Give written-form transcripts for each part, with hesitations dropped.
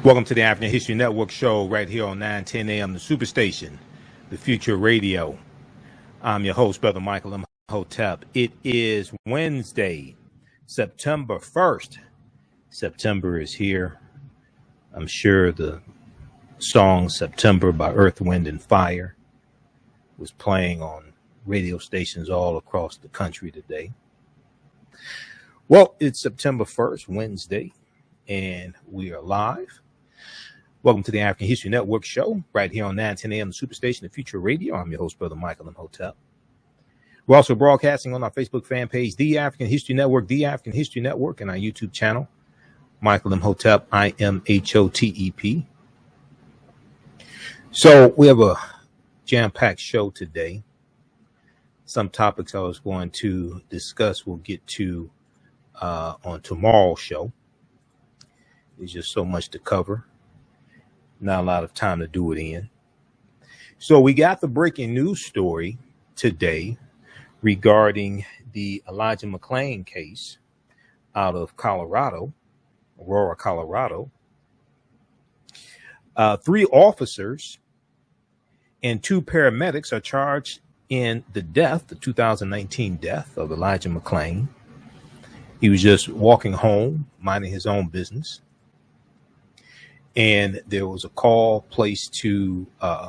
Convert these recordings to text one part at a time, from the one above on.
Welcome to the African History Network show right here on 910 a.m. the Superstation, the Future Radio. I'm your host, Brother Michael Imhotep. It is Wednesday, September 1st. September is here. I'm sure the song September by Earth, Wind, and Fire was playing on radio stations all across the country today. Well, it's September 1st, Wednesday, and we are live. Welcome to the African History Network show right here on 910 a.m. the Superstation, the Future Radio. I'm your host, Brother Michael Imhotep. We're also broadcasting on our Facebook fan page, The African History Network, The African History Network, and our YouTube channel, Michael Imhotep, Imhotep. So we have a jam-packed show today. Some topics I was going to discuss we'll get to on tomorrow's show. There's just so much to cover. Not a lot of time to do it in. So we got the breaking news story today regarding the Elijah McClain case out of Colorado, Aurora, Colorado. 3 officers and 2 paramedics are charged in the 2019 death of Elijah McClain. He was just walking home, minding his own business. And there was a call placed to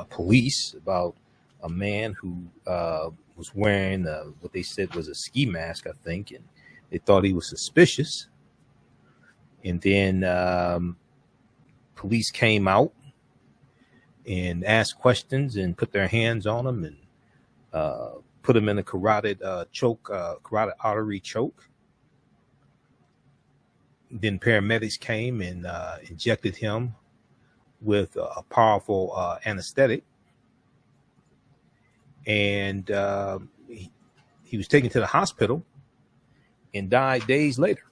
police about a man who was wearing what they said was a ski mask, I think, and they thought he was suspicious. And then police came out and asked questions and put their hands on him and put him in a carotid artery choke. Then paramedics came and injected him with a powerful anesthetic. And he was taken to the hospital and died days later.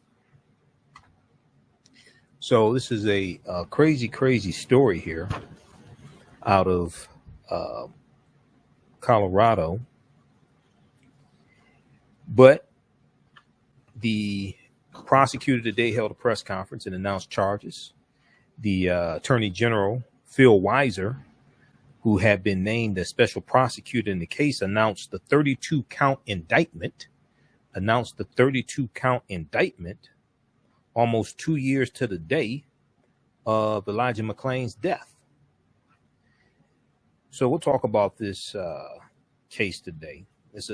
So this is a crazy, crazy story here out of Colorado. But the prosecutor today held a press conference and announced charges. The Attorney General, Phil Weiser, who had been named as special prosecutor in the case, announced the 32-count indictment, almost 2 years to the day of Elijah McClain's death. So we'll talk about this case today. It's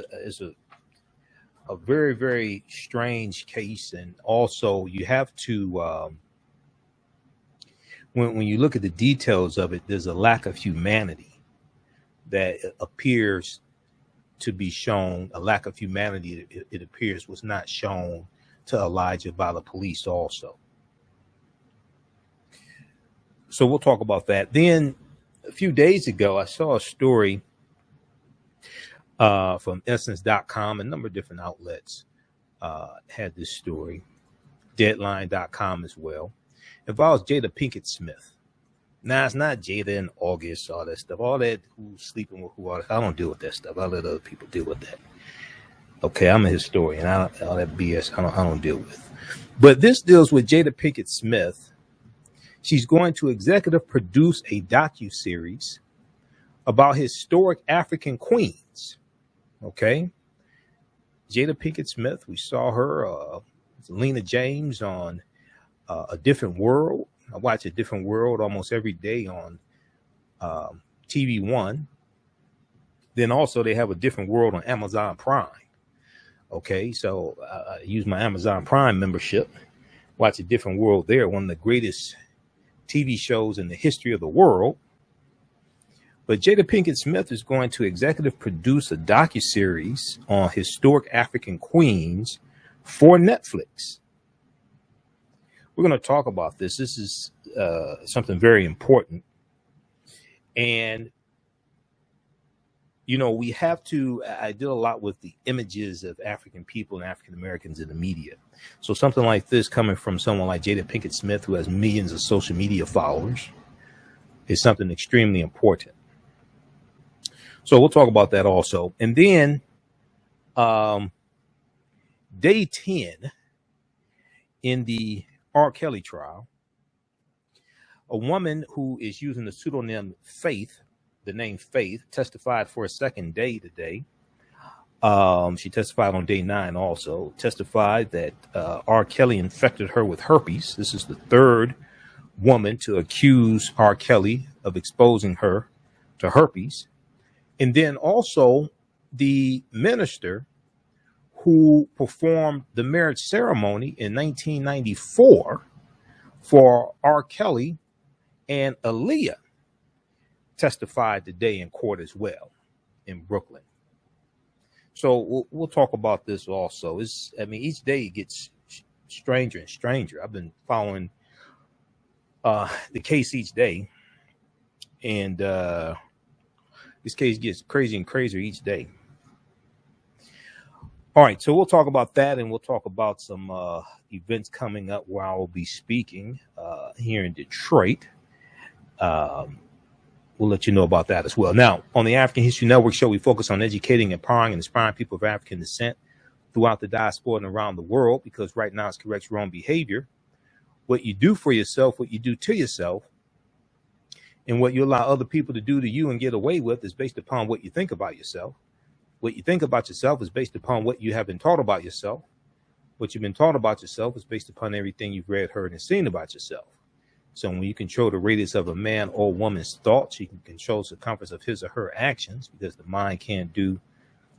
a very, very strange case. And also you have to, when you look at the details of it, there's a lack of humanity that appears to be shown. A lack of humanity, it appears, was not shown to Elijah by the police also. So we'll talk about that. Then a few days ago, I saw a story from Essence.com. A number of different outlets had this story. Deadline.com as well. Involves Jada Pinkett Smith. Now, it's not Jada and August, all that stuff. All that, who's sleeping with who, I don't deal with that stuff. I let other people deal with that. Okay, I'm a historian. All that BS, I don't deal with. But this deals with Jada Pinkett Smith. She's going to executive produce a docuseries about historic African queens. Okay, Jada Pinkett Smith, we saw her, Lena James on A Different World. I watch A Different World almost every day on TV One. Then also they have A Different World on Amazon Prime. Okay, so I use my Amazon Prime membership, watch A Different World there, one of the greatest TV shows in the history of the world. But Jada Pinkett Smith is going to executive produce a docuseries on historic African queens for Netflix. We're going to talk about this. This is something very important. And, you know, we have to, I deal a lot with the images of African people and African Americans in the media. So something like this coming from someone like Jada Pinkett Smith, who has millions of social media followers, is something extremely important. So we'll talk about that also. And then day 10 in the R. Kelly trial. A woman who is using the pseudonym Faith, the name Faith, testified for a second day today. She testified on day 9 also, testified that R. Kelly infected her with herpes. This is the third woman to accuse R. Kelly of exposing her to herpes. And then also the minister who performed the marriage ceremony in 1994 for R. Kelly and Aaliyah testified today in court as well in Brooklyn. So we'll talk about this also. Each day it gets stranger and stranger. I've been following the case each day, and this case gets crazier and crazier each day. All right, so we'll talk about that, and we'll talk about some events coming up where I will be speaking here in Detroit. We'll let you know about that as well. Now, on the African History Network show, we focus on educating, empowering, and inspiring people of African descent throughout the diaspora and around the world, because right now it's corrects wrong behavior. What you do for yourself, what you do to yourself, and what you allow other people to do to you and get away with is based upon what you think about yourself. What you think about yourself is based upon what you have been taught about yourself. What you've been taught about yourself is based upon everything you've read, heard, and seen about yourself. So when you control the radius of a man or woman's thoughts, you can control the circumference of his or her actions, because the mind can't do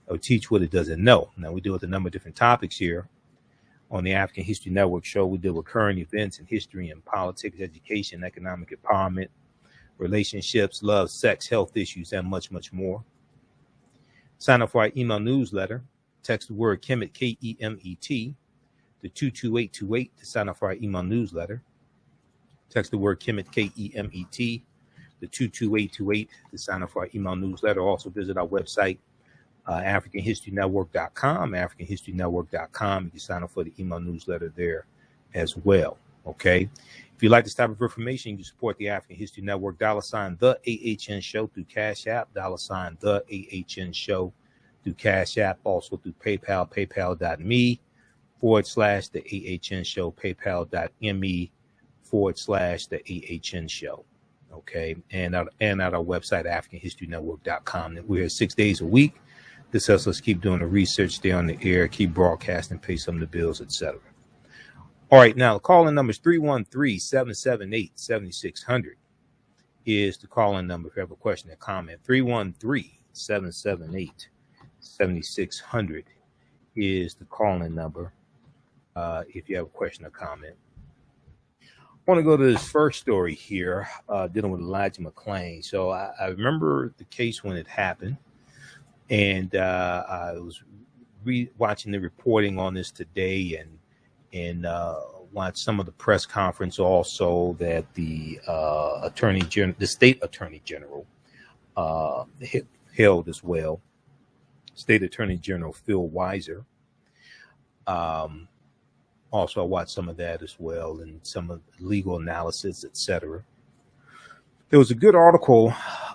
or teach what it doesn't know. Now, we deal with a number of different topics here on the African History Network show. We deal with current events in history and politics, education, economic empowerment, relationships, love, sex, health issues, and much, much more. Sign up for our email newsletter. Text the word Kemet, K-E-M-E-T, to 22828 to sign up for our email newsletter. Text the word Kemet, K-E-M-E-T, to 22828 to sign up for our email newsletter. Also visit our website, AfricanHistoryNetwork.com, AfricanHistoryNetwork.com. You can sign up for the email newsletter there as well. Okay. If you like this type of information, you can support the African History Network, $ the AHN Show through Cash App, $ the AHN Show through Cash App, also through PayPal, paypal.me /the AHN Show, paypal.me /the AHN Show. Okay. And at our website, AfricanHistoryNetwork.com. We're here 6 days a week. This helps us keep doing the research, stay on the air, keep broadcasting, pay some of the bills, etc. All right, now the call-in number is 313-778-7600 is the call-in number if you have a question or comment. 313-778-7600 is the call-in number if you have a question or comment. I want to go to this first story here dealing with Elijah McClain. So I remember the case when it happened, and I was watching the reporting on this today, and watch some of the press conference also that the state attorney general held as well. State Attorney General Phil Weiser. Also, I watched some of that as well, and some of the legal analysis, etc. There was a good article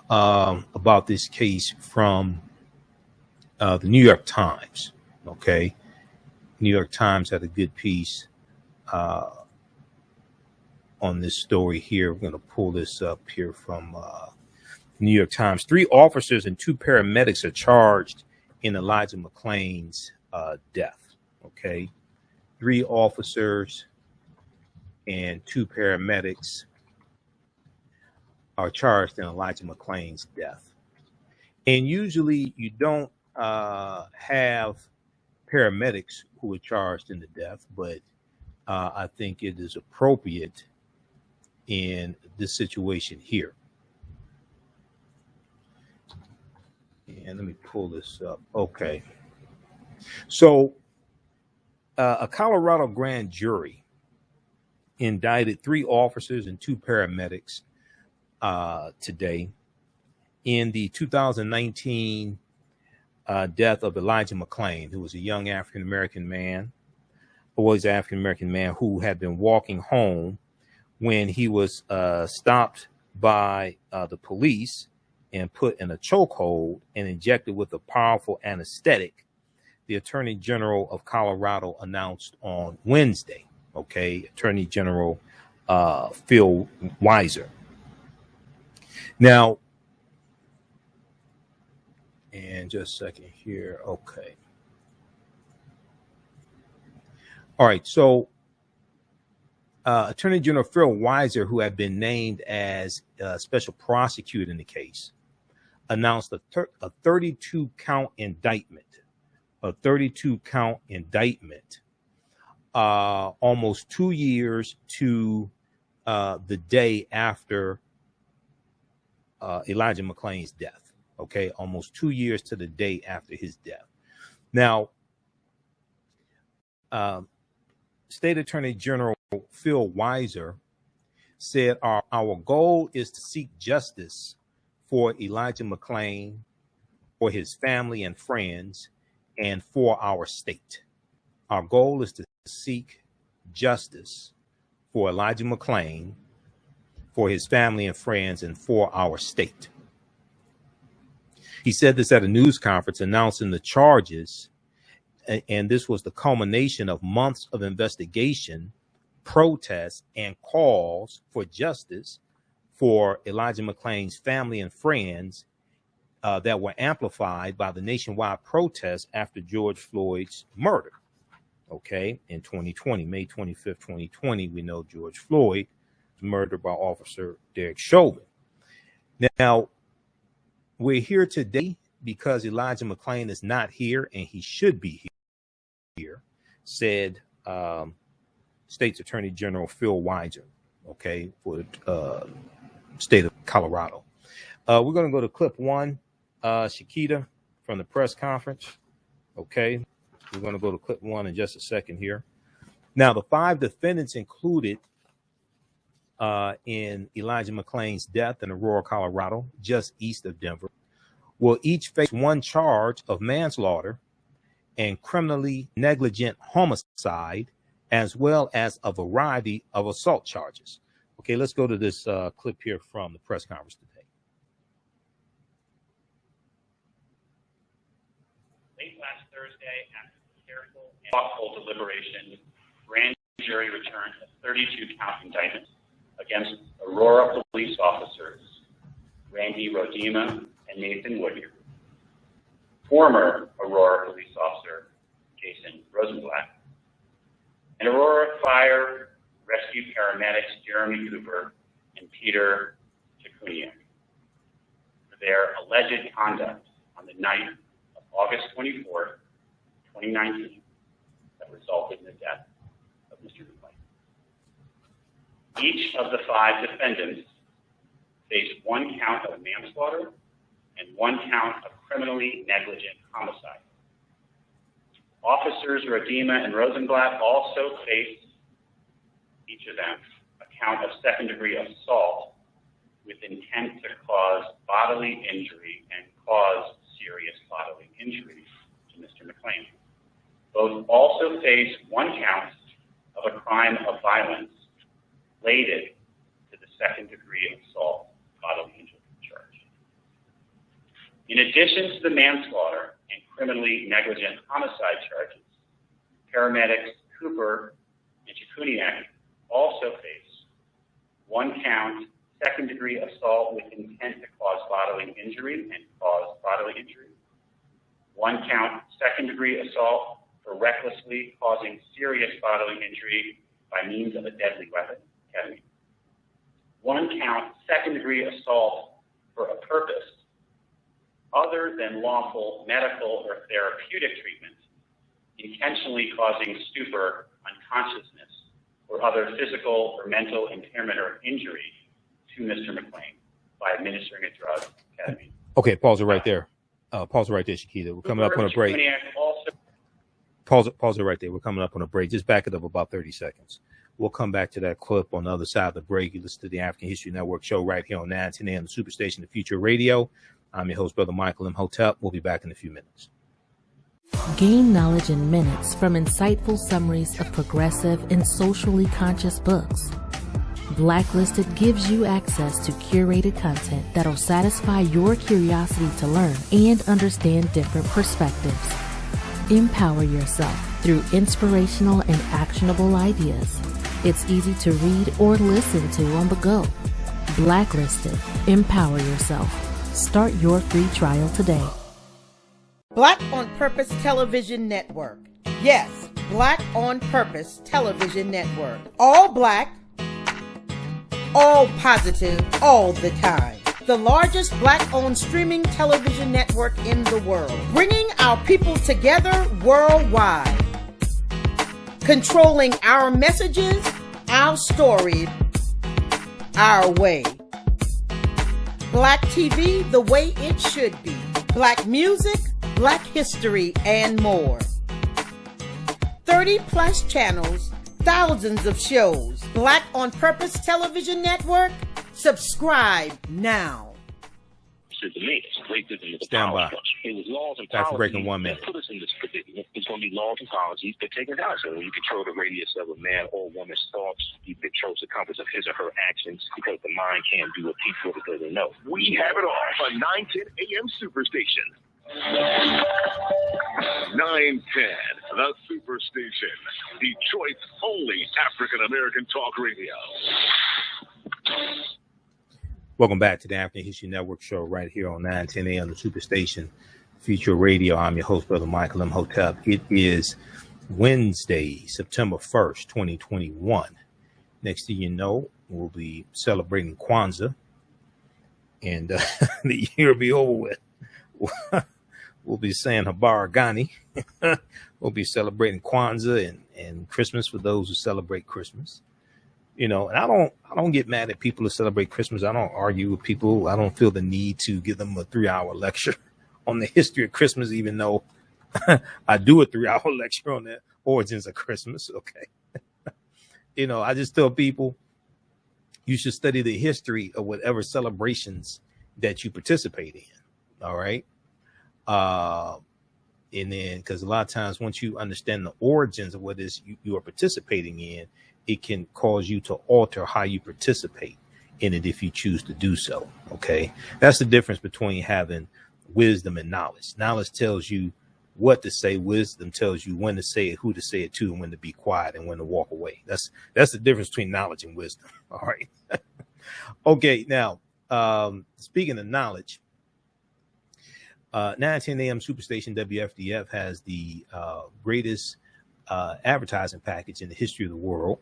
about this case from the New York Times. Okay. New York Times had a good piece on this story here. We're going to pull this up here from New York Times. 3 officers and 2 paramedics are charged in Elijah McClain's death. Okay. 3 officers and 2 paramedics are charged in Elijah McClain's death. And usually you don't have paramedics who were charged in the death, but I think it is appropriate in this situation here. And let me pull this up. Okay. So a Colorado grand jury indicted 3 officers and 2 paramedics today in the 2019 death of Elijah McClain, who was a young African-American man, who had been walking home when he was stopped by the police and put in a chokehold and injected with a powerful anesthetic, the Attorney General of Colorado announced on Wednesday. Okay, Attorney General Phil Weiser. Now, and just a second here. Okay. All right. So, Attorney General Phil Weiser, who had been named as a special prosecutor in the case, announced a 32-count indictment. A 32-count indictment, almost 2 years to the day after Elijah McClain's death. Okay, almost 2 years to the day after his death. Now, State Attorney General Phil Weiser said, our goal is to seek justice for Elijah McClain, for his family and friends, and for our state. Our goal is to seek justice for Elijah McClain, for his family and friends, and for our state. He said this at a news conference announcing the charges, and this was the culmination of months of investigation, protests, and calls for justice for Elijah McClain's family and friends that were amplified by the nationwide protests after George Floyd's murder. Okay, in 2020, May 25th, 2020, we know George Floyd was murdered by Officer Derek Chauvin. Now, we're here today because Elijah McClain is not here, and he should be here, said State's Attorney General Phil Weiser, okay, for the state of Colorado. We're going to go to clip one, Shakita, from the press conference. Okay, we're going to go to clip one in just a second here. Now, the 5 defendants included in Elijah McClain's death in Aurora, Colorado, just east of Denver, will each face one charge of manslaughter and criminally negligent homicide, as well as a variety of assault charges. Okay, let's go to this clip here from the press conference today. Late last Thursday, after careful and thoughtful deliberation, grand jury returned a 32-count indictment against Aurora police officers Randy Rodema and Nathan Woodyard, former Aurora police officer Jason Rosenblatt, and Aurora Fire Rescue Paramedics Jeremy Cooper and Peter Chikuniak for their alleged conduct on the night of August 24th, 2019, that resulted in the death of Mr. McClain. Each of the 5 defendants faced 1 count of manslaughter and 1 count of criminally negligent homicide. Officers Rodema and Rosenblatt also faced, each of them, a count of second-degree assault with intent to cause bodily injury and cause serious bodily injury to Mr. McClain. Both also faced 1 count of a crime of violence related to the second-degree assault bodily injury charge. In addition to the manslaughter and criminally negligent homicide charges, paramedics Cooper and Chikuniak also face 1 count second-degree assault with intent to cause bodily injury and cause bodily injury, 1 count second-degree assault for recklessly causing serious bodily injury by means of a deadly weapon, ketamine, 1 count second-degree assault for a purpose other than lawful medical or therapeutic treatment, intentionally causing stupor, unconsciousness, or other physical or mental impairment or injury to Mr. McClain by administering a drug, ketamine. Okay, pause it right there. Pause it right there, Shakita. We're coming up on a break. Pause it right there. We're coming up on a break. Just back it up about 30 seconds. We'll come back to that clip on the other side of the break. You listen to the African History Network show right here on 910 AM, the Superstation, the Future Radio. I'm your host, Brother Michael Imhotep. We'll be back in a few minutes. Gain knowledge in minutes from insightful summaries of progressive and socially conscious books. Blacklisted gives you access to curated content that'll satisfy your curiosity to learn and understand different perspectives. Empower yourself through inspirational and actionable ideas. It's easy to read or listen to on the go. Blacklisted. Empower yourself. Start your free trial today. Black on Purpose Television Network. Yes, Black on Purpose Television Network. All black, all positive, all the time. The largest black-owned streaming television network in the world. Bringing our people together worldwide. Controlling our messages, our story, our way. Black TV the way it should be. Black music, Black history, and more. 30 plus channels, thousands of shows. Black on Purpose Television Network. Subscribe now. Stand by. It was laws and That's policies breaking 1 minute. that put us in this predicament. It's going to be laws and policies that take us out. So you control the radius of a man or woman's thoughts. You control the compass of his or her actions because the mind can't do a piece of it doesn't know. We have it all on 910 AM Superstation. 910, the Superstation. Detroit's only African-American talk radio. Welcome back to the African History Network show right here on 910 AM, the Superstation, Future Radio. I'm your host, Brother Michael Imhotep. It is Wednesday, September 1st, 2021. Next thing you know, we'll be celebrating Kwanzaa, and the year will be over with. We'll be saying Habara Ghani. We'll be celebrating Kwanzaa and Christmas for those who celebrate Christmas. You know, and I don't get mad at people who celebrate Christmas. I don't argue with people. I don't feel the need to give them a 3-hour lecture on the history of Christmas, even though I do a 3-hour lecture on the origins of Christmas. Okay. You know, I just tell people you should study the history of whatever celebrations that you participate in. All right. And then, because a lot of times once you understand the origins of what it is you are participating in, it can cause you to alter how you participate in it if you choose to do so. Okay. That's the difference between having wisdom and knowledge. Knowledge tells you what to say. Wisdom tells you when to say it, who to say it to, and when to be quiet and when to walk away. That's the difference between knowledge and wisdom. All right. Okay. Now, speaking of knowledge, 910 AM Superstation WFDF has the greatest advertising package in the history of the world.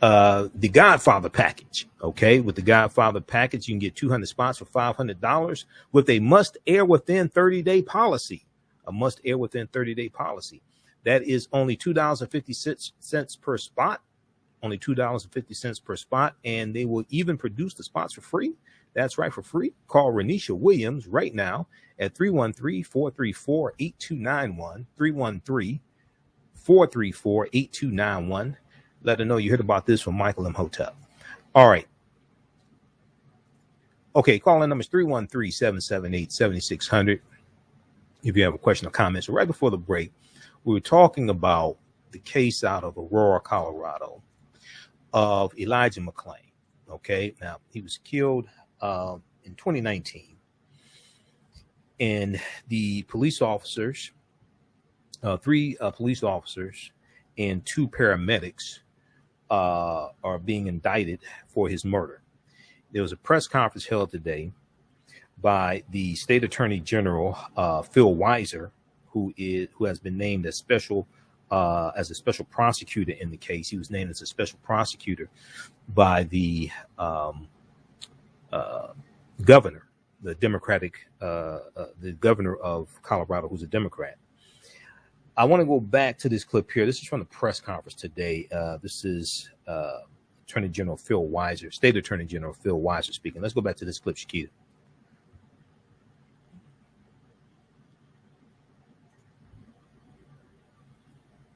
The Godfather package. Okay. With the Godfather package, you can get 200 spots for $500 with a must air within 30-day policy. A must air within 30-day policy. That is only $2.50 per spot. Only $2.50 per spot. And they will even produce the spots for free. That's right, for free. Call Renisha Williams right now at 313-434-8291. 313-434-8291. Let her know you heard about this from Michael Imhotep. All right. Okay, call-in number is 313-778-7600. If you have a question or comment. So right before the break, we were talking about the case out of Aurora, Colorado, of Elijah McClain. Okay, now he was killed in 2019. And the police officers, 3 police officers and 2 paramedics are being indicted for his murder. There was a press conference held today by the state attorney general, Phil Weiser, who has been named as a special prosecutor in the case. He was named as a special prosecutor by the governor, the governor of Colorado, who's a Democrat. I want to go back to this clip here. This is from the press conference today. This is Attorney General Phil Weiser, State Attorney General Phil Weiser speaking. Let's go back to this clip, Shakita.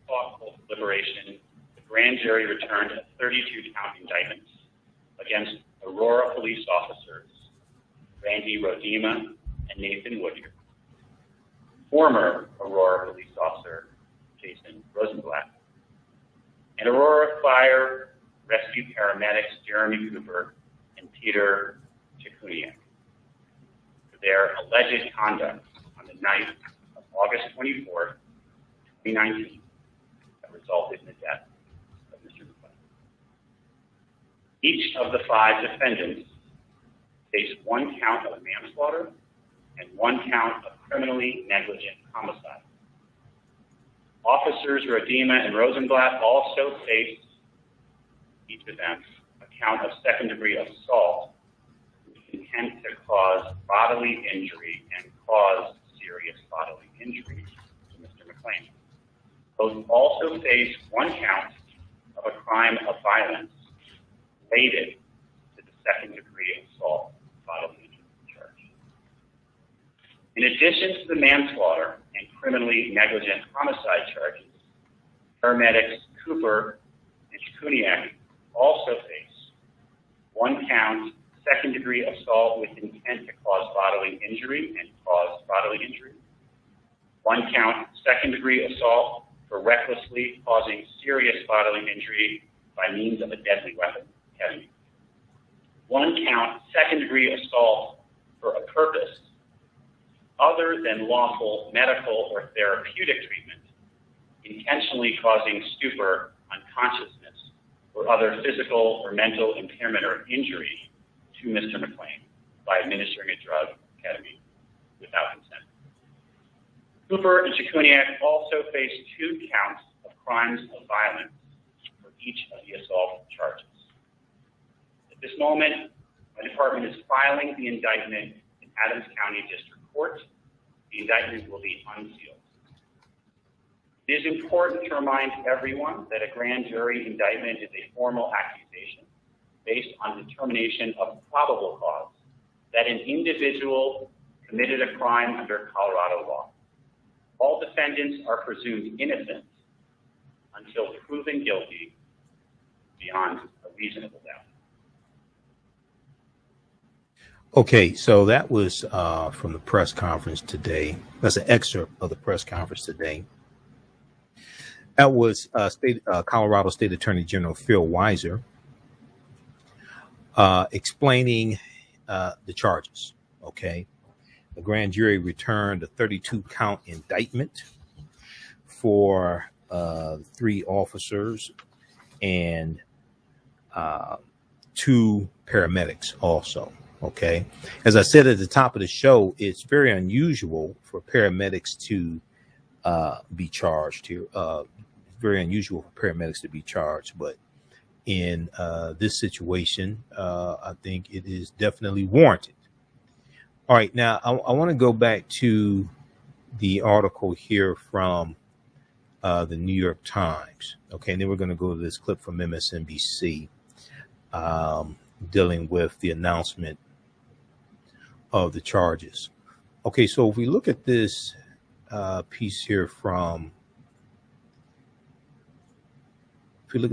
Thoughtful deliberation, the grand jury returned 32-count indictments against Aurora police officers Randy Rodima and Nathan Woodyer, former Aurora police officer Jason Rosenblatt, and Aurora Fire Rescue paramedics Jeremy Cooper and Peter Chikuniak for their alleged conduct on the night of August 24, 2019, that resulted in the death of Mr. McClain. Each of the 5 defendants face 1 count of manslaughter and 1 count of criminally negligent homicide. Officers Rodema and Rosenblatt also faced, each of them, a count of second-degree assault with intent to cause bodily injury and cause serious bodily injury to Mr. McClain. Both also faced 1 count of a crime of violence related to the second-degree assault bodily injury charge. In addition to the manslaughter and criminally negligent homicide charges, paramedics Cooper and Shkuniak also face 1 count second-degree assault with intent to cause bodily injury and cause bodily injury, 1 count second-degree assault for recklessly causing serious bodily injury by means of a deadly weapon, ketamine, 1 count second-degree assault for a purpose other than lawful medical or therapeutic treatment, intentionally causing stupor, unconsciousness, or other physical or mental impairment or injury to Mr. McClain by administering a drug, ketamine, without consent. Cooper and Shkuniak also faced 2 counts of crimes of violence for each of the assault charges. At this moment, my department is filing the indictment in Adams County District Court. The indictment will be unsealed. It is important to remind everyone that a grand jury indictment is a formal accusation based on determination of probable cause that an individual committed a crime under Colorado law. All defendants are presumed innocent until proven guilty beyond a reasonable doubt. Okay, so that was from the press conference today. That's an excerpt of the press conference today. That was Colorado State Attorney General Phil Weiser explaining the charges. Okay, the grand jury returned a 32-count indictment for 3 officers and 2 paramedics also. Okay, as I said at the top of the show, it's very unusual for paramedics to be charged here. Very unusual for paramedics to be charged, but in this situation, I think it is definitely warranted. All right, now I want to go back to the article here from the New York Times. Okay, and then we're going to go to this clip from MSNBC dealing with the announcement of the charges. Okay, so if we look at this piece here from, New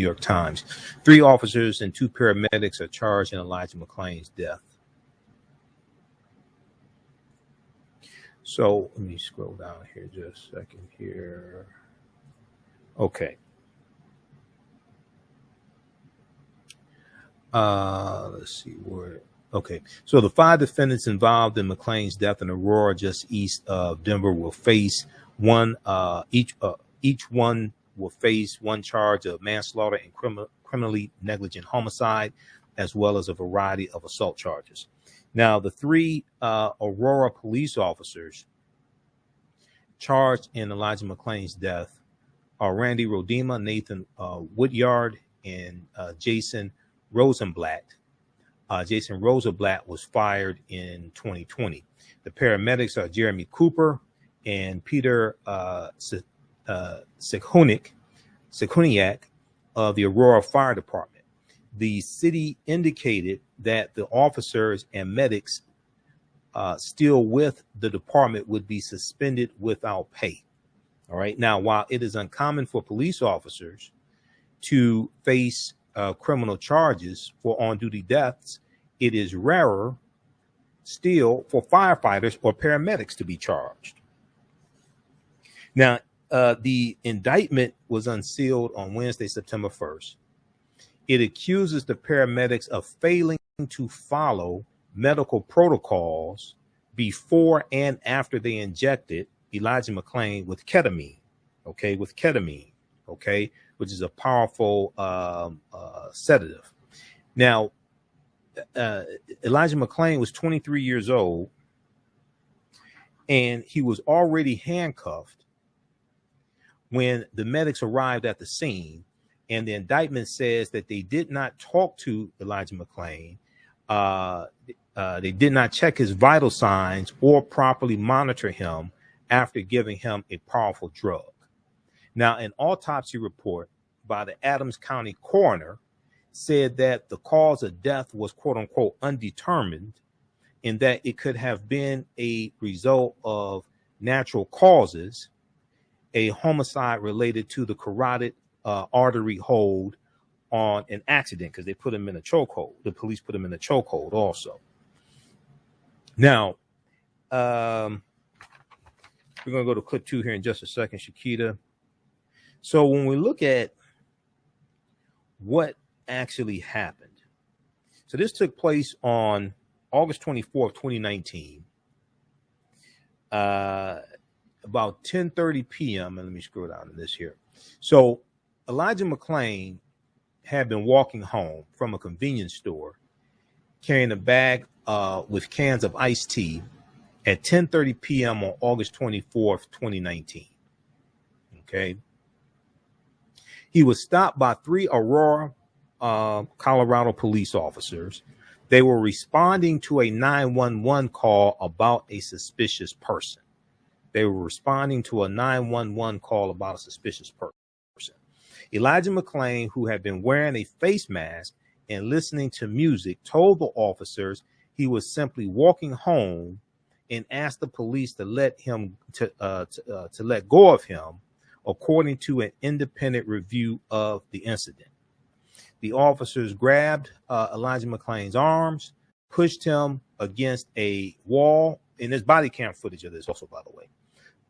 York Times, 3 officers and 2 paramedics are charged in Elijah McClain's death. So let me scroll down here just a second here. Okay. Let's see where. Okay, so the 5 defendants involved in McClain's death in Aurora, just east of Denver, will face each one will face 1 charge of manslaughter and criminally negligent homicide, as well as a variety of assault charges. Now, the 3 Aurora police officers charged in Elijah McClain's death are Randy Rodema, Nathan Woodyard, and Jason Rosenblatt. Jason Rosenblatt was fired in 2020. The paramedics are Jeremy Cooper and Peter Sekuniak of the Aurora Fire Department. The city indicated that the officers and medics still with the department would be suspended without pay. All right. Now, while it is uncommon for police officers to face criminal charges for on-duty deaths, it is rarer still for firefighters or paramedics to be charged. Now, the indictment was unsealed on Wednesday, September 1st. It accuses the paramedics of failing to follow medical protocols before and after they injected Elijah McClain with ketamine. Okay, with ketamine. okay, which is a powerful sedative. Now, Elijah McClain was 23 years old, and he was already handcuffed when the medics arrived at the scene. And the indictment says that they did not talk to Elijah McClain. They did not check his vital signs or properly monitor him after giving him a powerful drug. Now, an autopsy report by the Adams County coroner said that the cause of death was, quote unquote, undetermined, in that it could have been a result of natural causes, a homicide related to the carotid artery hold on an accident, because they put him in a chokehold. The police put him in a chokehold also. Now, we're going to go to clip 2 here in just a second, Shakita. So when we look at what actually happened, so this took place on August 24th, 2019, about 10:30 p.m. And let me scroll down to this here. So Elijah McClain had been walking home from a convenience store carrying a bag with cans of iced tea at 10:30 p.m. on August 24th, 2019. Okay. He was stopped by 3 Aurora, Colorado police officers. They were responding to a 911 call about a suspicious person. They were responding to a 911 call about a suspicious person. Elijah McClain, who had been wearing a face mask and listening to music, told the officers he was simply walking home and asked the police to let go of him, according to an independent review of the incident. The officers grabbed Elijah McClain's arms, pushed him against a wall, and there's body cam footage of this also, by the way,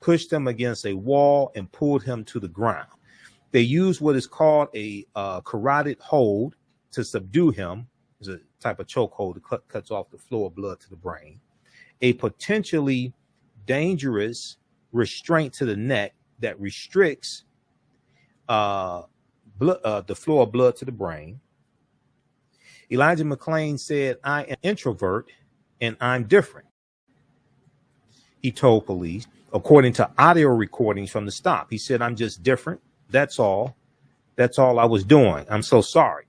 pushed him against a wall and pulled him to the ground. They used what is called a carotid hold to subdue him. It's a type of chokehold that cuts off the flow of blood to the brain. A potentially dangerous restraint to the neck that restricts the flow of blood to the brain. Elijah McClain said, "I am an introvert and I'm different," he told police, according to audio recordings from the stop. He said, "I'm just different. That's all. That's all I was doing. I'm so sorry."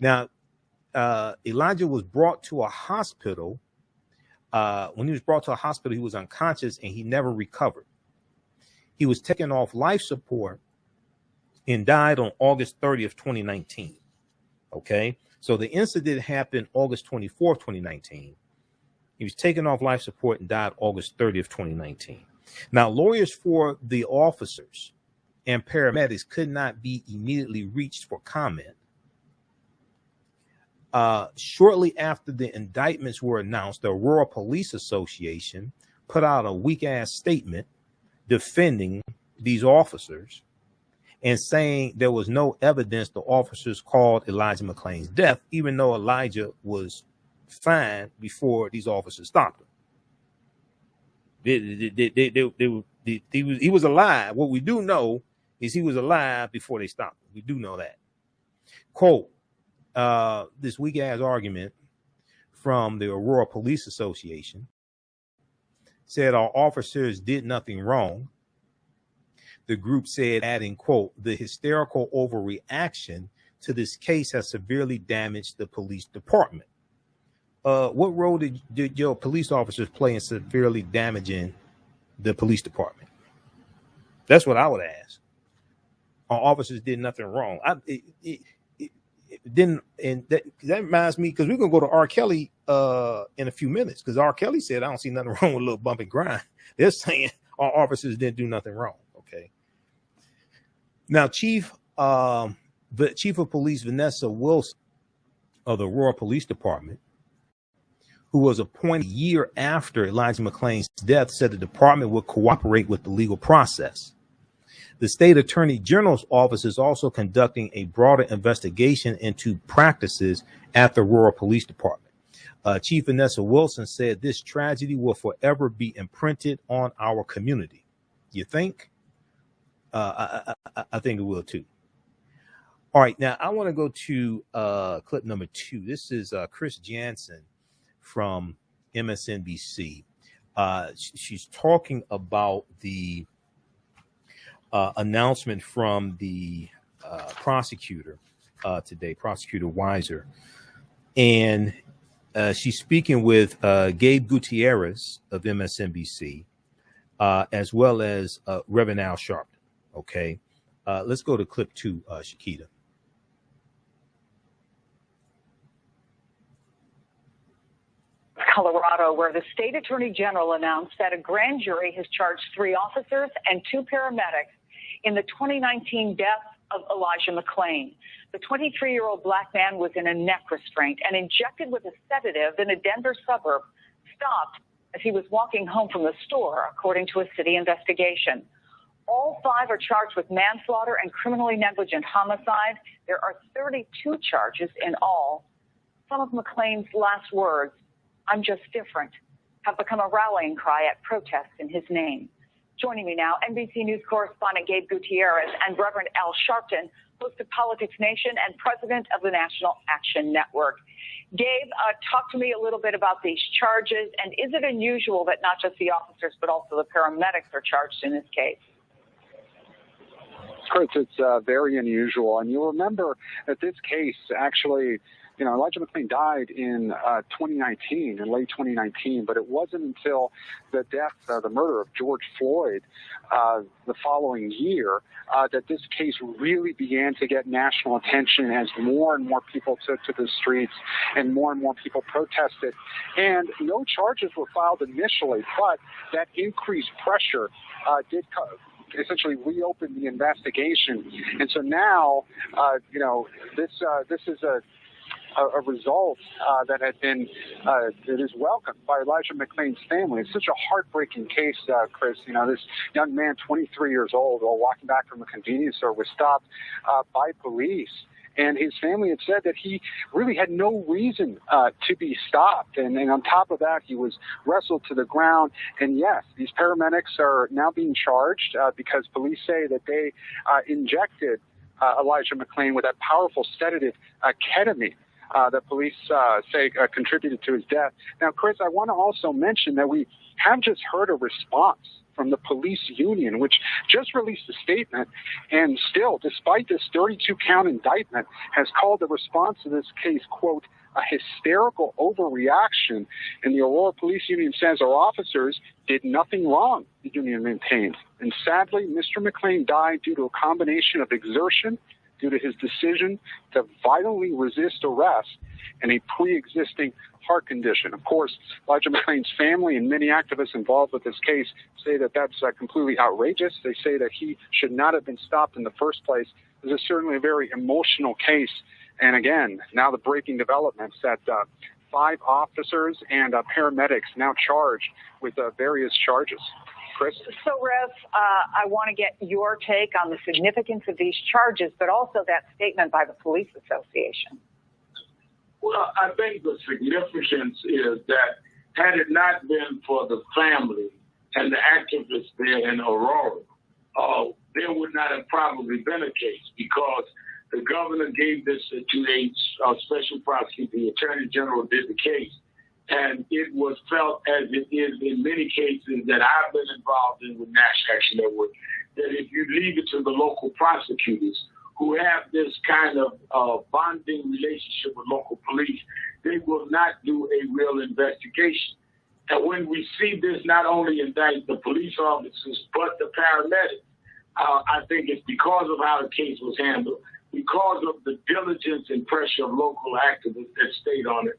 Now, Elijah was brought to a hospital. When he was brought to a hospital, he was unconscious and he never recovered. He was taken off life support and died on August 30th, 2019. Okay, so the incident happened August 24th, 2019. He was taken off life support and died August 30th, 2019. Now, lawyers for the officers and paramedics could not be immediately reached for comment. Shortly after the indictments were announced, the Aurora Police Association put out a weak-ass statement defending these officers and saying there was no evidence the officers caused Elijah McClain's death, even though Elijah was fine before these officers stopped him. He was alive. What we do know is he was alive before they stopped him. We do know that. Quote, this weak-ass argument from the Aurora Police Association said our officers did nothing wrong. The group said, adding, quote, "The hysterical overreaction to this case has severely damaged the police department." What role did your police officers play in severely damaging the police department? That's what I would ask. Our officers did nothing wrong. It didn't, and that reminds me, because we're gonna go to R. Kelly in a few minutes, because R. Kelly said, "I don't see nothing wrong with a little bump and grind." They're saying our officers didn't do nothing wrong. Okay. Now, the chief of police, Vanessa Wilson of the Aurora Police Department, who was appointed a year after Elijah McClain's death, said the department would cooperate with the legal process. The state attorney general's office is also conducting a broader investigation into practices at the Aurora Police Department. Chief Vanessa Wilson said this tragedy will forever be imprinted on our community. You think? I think it will too. All right, now I want to go to clip number 2. This is Chris Jansen from MSNBC. She's talking about the announcement from the prosecutor today, Prosecutor Weiser. And she's speaking with Gabe Gutierrez of MSNBC, as well as Reverend Al Sharpton. Okay, let's go to clip 2, Shakita. Colorado, where the state attorney general announced that a grand jury has charged 3 officers and 2 paramedics in the 2019 death of Elijah McClain. The 23-year-old black man was in a neck restraint and injected with a sedative in a Denver suburb, stopped as he was walking home from the store, according to a city investigation. All 5 are charged with manslaughter and criminally negligent homicide. There are 32 charges in all. Some of McClain's last words, "I'm just different," have become a rallying cry at protests in his name. Joining me now, NBC News correspondent Gabe Gutierrez and Reverend Al Sharpton, host of Politics Nation and president of the National Action Network. Gabe, talk to me a little bit about these charges, and is it unusual that not just the officers but also the paramedics are charged in this case? Chris, it's very unusual, and you'll remember that this case actually, Elijah McClain died in 2019, in late 2019, but it wasn't until the death, the murder of George Floyd the following year that this case really began to get national attention as more and more people took to the streets and more people protested. And no charges were filed initially, but that increased pressure did essentially reopen the investigation. And so now, this is a result that had been that is welcomed by Elijah McClain's family. It's such a heartbreaking case, Chris. This young man, 23 years old, while walking back from a convenience store, was stopped by police. And his family had said that he really had no reason to be stopped. And on top of that, he was wrestled to the ground. And yes, these paramedics are now being charged because police say that they injected Elijah McClain with that powerful sedative, ketamine. That police say contributed to his death. Now, Chris, I want to also mention that we have just heard a response from the police union, which just released a statement, and still, despite this 32-count indictment, has called the response to this case, quote, a hysterical overreaction. And the Aurora Police Union says our officers did nothing wrong, the union maintained. And sadly, Mr. McClain died due to a combination of exertion, due to his decision to violently resist arrest, and a pre-existing heart condition. Of course, Elijah McClain's family and many activists involved with this case say that that's completely outrageous. They say that he should not have been stopped in the first place. This is certainly a very emotional case. And again, now the breaking developments that 5 officers and paramedics now charged with various charges. Chris? So, Rev, I want to get your take on the significance of these charges, but also that statement by the Police Association. Well, I think the significance is that had it not been for the family and the activists there in Aurora, there would not have probably been a case, because the governor gave this to a special prosecutor. The attorney general did the case. And it was felt, as it is in many cases that I've been involved in with National Action Network, that if you leave it to the local prosecutors who have this kind of bonding relationship with local police, they will not do a real investigation. And when we see this not only indict the police officers, but the paramedics, I think it's because of how the case was handled, because of the diligence and pressure of local activists that stayed on it.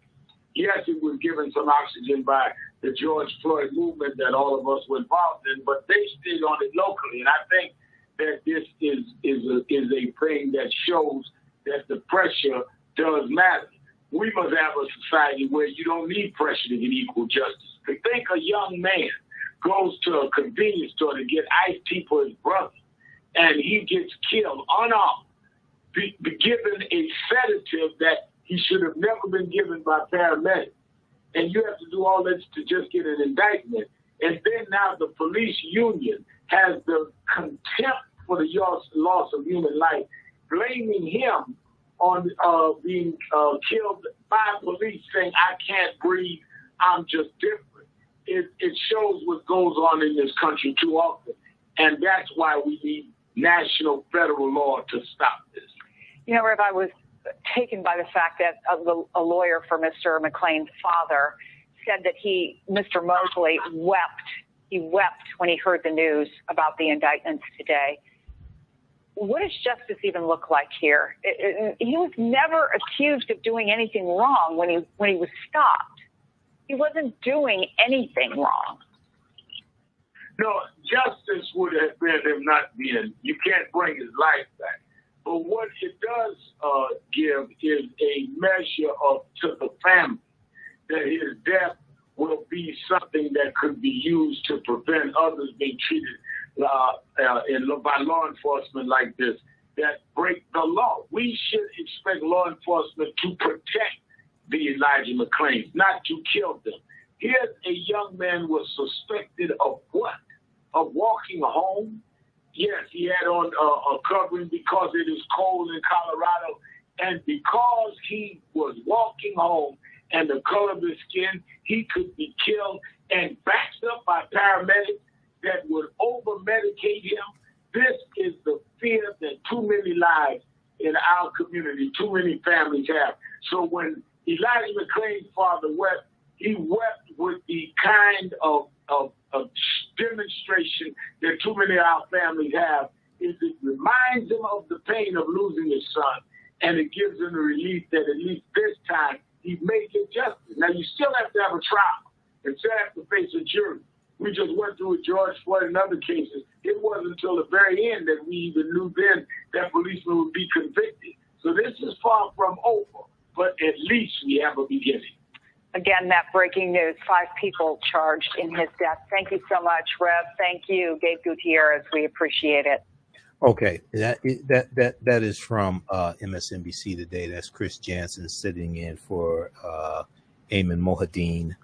Yes, it was given some oxygen by the George Floyd movement that all of us were involved in, but they stayed on it locally. And I think that this is a thing that shows that the pressure does matter. We must have a society where you don't need pressure to get equal justice. Think a young man goes to a convenience store to get iced tea for his brother, and he gets killed unarmed, be given a sedative that he should have never been given by paramedics. And you have to do all this to just get an indictment. And then now the police union has the contempt for the loss of human life, blaming him on being killed by police, saying, I can't breathe, I'm just different. It shows what goes on in this country too often. And that's why we need national federal law to stop this. You know, Rev, I was taken by the fact that a lawyer for Mr. McClain's father said that Mr. Mosley, wept. He wept when he heard the news about the indictments today. What does justice even look like here? He was never accused of doing anything wrong when he was stopped. He wasn't doing anything wrong. No, justice would have been him not being, you can't bring his life back. But what it does give is a measure to the family that his death will be something that could be used to prevent others being treated by law enforcement like this that break the law. We should expect law enforcement to protect the Elijah McClain, not to kill them. Here's a young man was suspected of what? Of walking home. Yes, he had on a covering because it is cold in Colorado, and because he was walking home and the color of his skin, he could be killed and backed up by paramedics that would over-medicate him. This is the fear that too many lives in our community, too many families have. So when Elijah McClain's father wept, he wept with the kind of demonstration that too many of our families have. Is it reminds him of the pain of losing his son, and it gives him the relief that at least this time he may get justice. Now, you still have to have a trial and still have to face a jury. We just went through with George Floyd and other cases. It wasn't until the very end that we even knew then that policemen would be convicted. So this is far from over, but at least we have a beginning. Again, that breaking news, 5 people charged in his death. Thank you so much, Rev. Thank you, Gabe Gutierrez. We appreciate it. Okay, that is from MSNBC today. That's Chris Jansen sitting in for Ayman Mohadeen,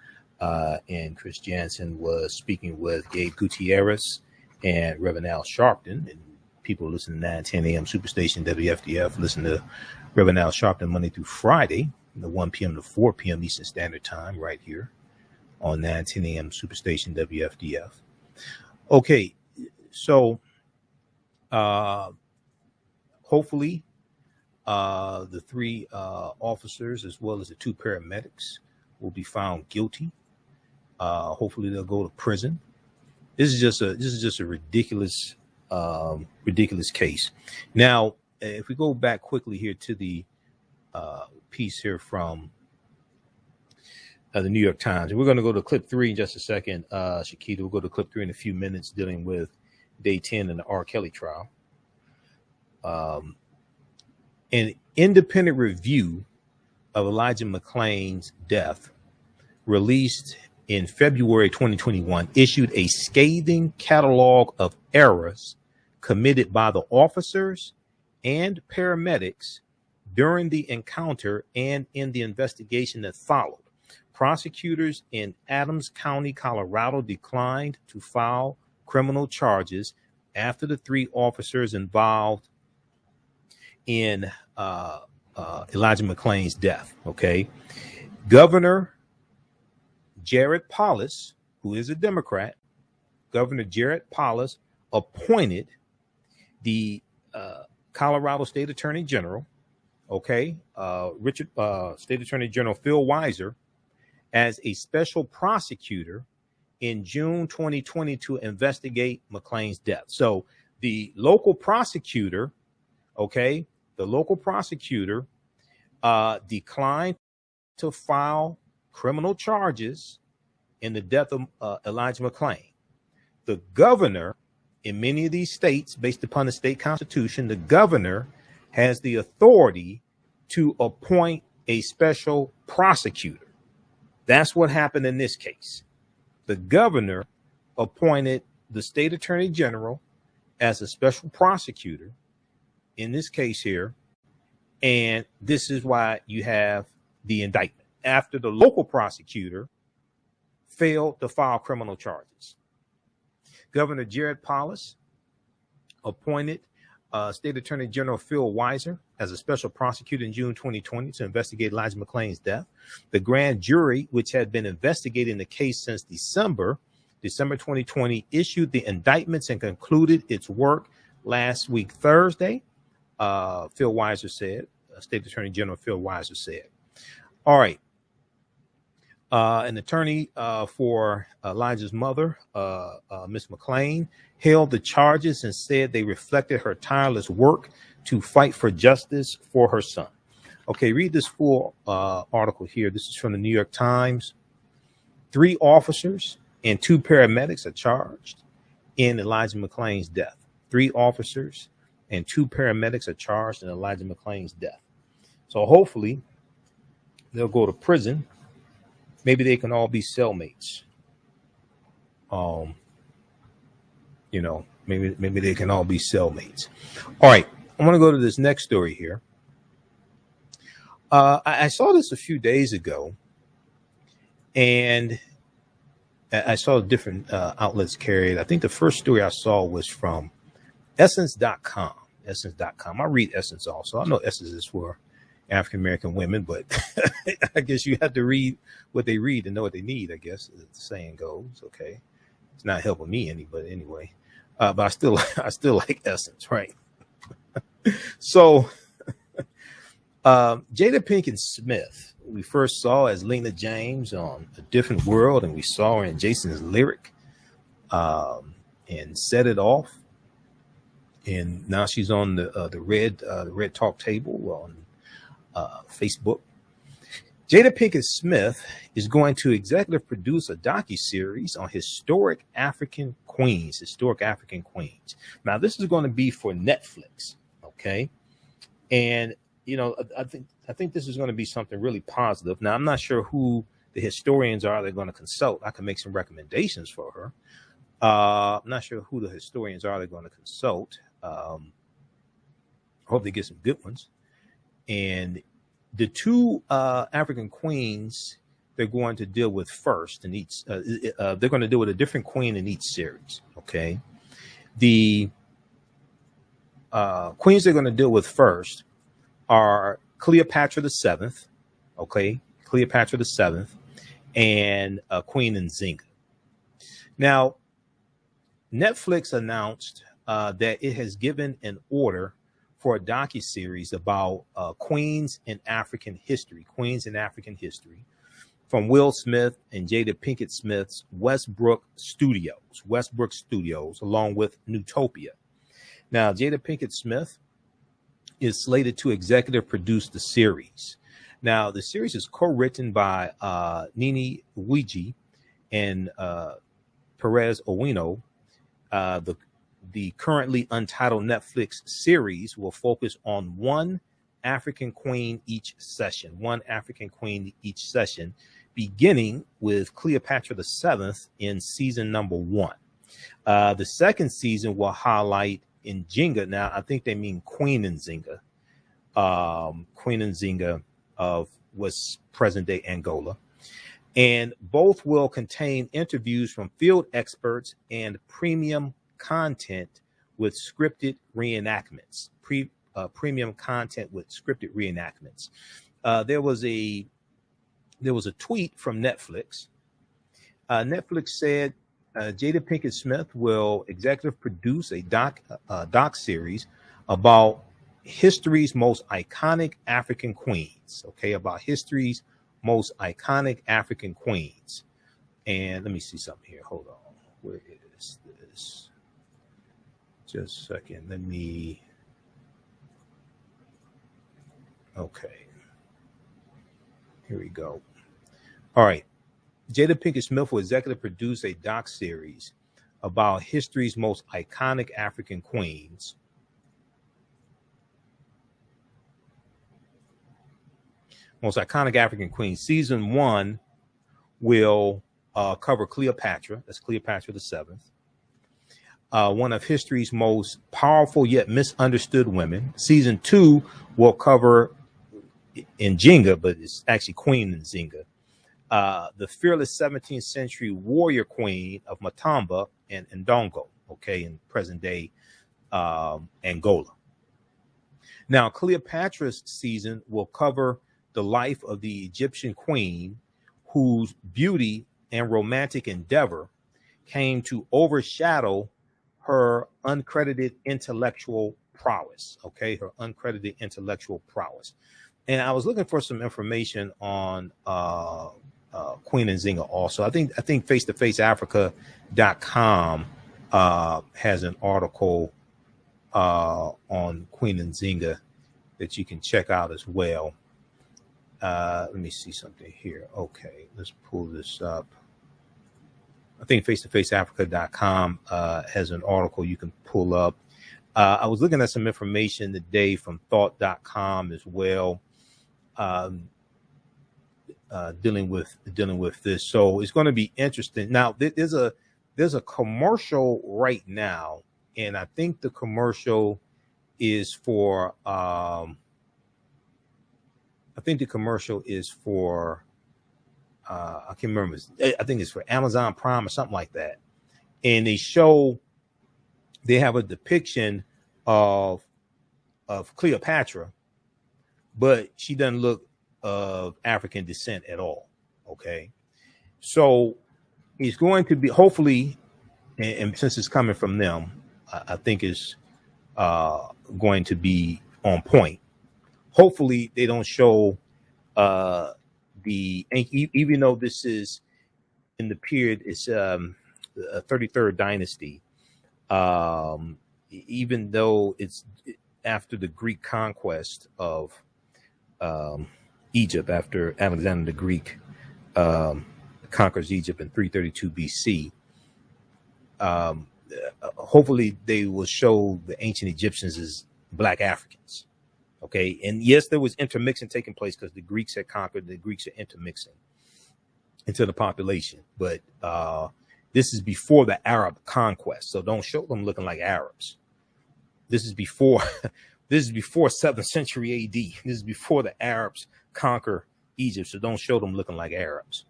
and Chris Jansen was speaking with Gabe Gutierrez and Reverend Al Sharpton. And people listen to 9:10 a.m. Superstation WFDF. Listen to Reverend Al Sharpton Monday through Friday, the 1 p.m. to 4 p.m. Eastern Standard Time, right here on 9:10 a.m. Superstation WFDF. Okay, so hopefully the 3 officers as well as the 2 paramedics will be found guilty. Hopefully they'll go to prison. This is just a ridiculous case. Now, if we go back quickly here to the piece here from the New York Times, and we're going to go to clip 3 in just a second. Shakita, we'll go to clip 3 in a few minutes, dealing with day 10 in the R. Kelly trial. An independent review of Elijah McClain's death, released in February 2021, issued a scathing catalog of errors committed by the officers and paramedics during the encounter and in the investigation that followed. Prosecutors in Adams County, Colorado, declined to file criminal charges after the 3 officers involved in Elijah McClain's death. Okay, Governor Jared Polis, who is a Democrat, Governor Jared Polis appointed the Colorado State Attorney General, State Attorney General Phil Weiser, as a special prosecutor in June 2020 to investigate McClain's death. So the local prosecutor, declined to file criminal charges in the death of Elijah McClain. The governor, in many of these states, based upon the state constitution, the governor has the authority to appoint a special prosecutor. That's what happened in this case. The governor appointed the state attorney general as a special prosecutor in this case here. And this is why you have the indictment after the local prosecutor failed to file criminal charges. Governor Jared Polis appointed State Attorney General Phil Weiser as a special prosecutor in June 2020 to investigate Elijah McClain's death. The grand jury, which had been investigating the case since December 2020, issued the indictments and concluded its work last week, Thursday. Phil Weiser said, State Attorney General Phil Weiser said. All right. An attorney for Elijah's mother, Ms. McClain, hailed the charges and said they reflected her tireless work to fight for justice for her son. Okay, read this full article here. This is from the New York Times. 3 officers and 2 paramedics are charged in Elijah McClain's death. 3 officers and 2 paramedics are charged in Elijah McClain's death. So hopefully they'll go to prison. Maybe they can all be cellmates. You know, maybe they can all be cellmates. All right, I want to go to this next story here. I saw this a few days ago, and I saw different outlets carried. I think the first story I saw was from Essence.com. Essence.com. I read Essence also. I know Essence is for African American women, but I guess you have to read what they read and know what they need, I guess, as the saying goes. Okay. It's not helping me any, but anyway. But I still like Essence, right? So Jada Pinkett Smith, we first saw as Lena James on A Different World, and we saw her in Jason's Lyric, and Set It Off. And now she's on the Red Talk Table on Facebook. Jada Pinkett Smith is going to executive produce a docuseries on historic African queens. Now, this is going to be for Netflix, okay? And you know, I think this is going to be something really positive. Now, I'm not sure who the historians are they're going to consult. I can make some recommendations for her. I'm not sure who the historians are they're going to consult. I hope they get some good ones. And the 2 African queens they're going to deal with first in each, they're going to deal with a different queen in each series. Okay. The queens they're going to deal with first are Cleopatra VII. Okay. Cleopatra VII and Queen Nzinga. Now, Netflix announced that it has given an order for a docuseries about queens in African history, from Will Smith and Jada Pinkett Smith's Westbrook Studios, along with Newtopia. Now, Jada Pinkett Smith is slated to executive produce the series. Now, the series is co-written by Nini Wiji and Perez Owino. The currently untitled Netflix series will focus on one African queen each session, beginning with Cleopatra VII in season number 1. The second season will highlight Nzinga. Now, I think they mean Queen Nzinga. Queen Nzinga of what's present-day Angola. And both will contain interviews from field experts and premium content with scripted reenactments. Premium content with scripted reenactments. There was a tweet from Netflix. Netflix said Jada Pinkett Smith will executive produce a doc series about history's most iconic African queens. Okay, about history's most iconic African queens. And let me see something here. Hold on. Where is this? Just a second. Let me. Okay. Here we go. All right. Jada Pinkett Smith will executive produce a doc series about history's most iconic African queens. Most iconic African queens. Season 1 will cover Cleopatra. That's Cleopatra VII. One of history's most powerful yet misunderstood women. Season 2 will cover Nzinga, but it's actually Queen Nzinga. The fearless 17th century warrior queen of Matamba and Ndongo, okay, in present day Angola. Now, Cleopatra's season will cover the life of the Egyptian queen whose beauty and romantic endeavor came to overshadow her uncredited intellectual prowess. Okay, her uncredited intellectual prowess. And I was looking for some information on Queen Nzinga also. I think face-to-faceafrica.com has an article on Queen Nzinga that you can check out as well. Let me see something here. Okay, let's pull this up. I think face-to-faceafrica.com has an article you can pull up. I was looking at some information today from thought.com as well, dealing with this. So it's going to be interesting. Now, there's a commercial right now, and I think the commercial is for I can't remember. I think it's for Amazon Prime or something like that. And they have a depiction of Cleopatra, but she doesn't look of African descent at all. Okay. So it's going to be, hopefully, and since it's coming from them, I think it's going to be on point. Hopefully they don't show even though this is in the period, it's a 33rd dynasty, even though it's after the Greek conquest of Egypt, after Alexander the Greek conquers Egypt in 332 BC. Hopefully they will show the ancient Egyptians as Black Africans. Okay, and yes, there was intermixing taking place because the Greeks had conquered. The Greeks are intermixing into the population, but this is before the Arab conquest, so don't show them looking like Arabs. This is before 7th century AD. This is before the Arabs conquer Egypt, so don't show them looking like Arabs.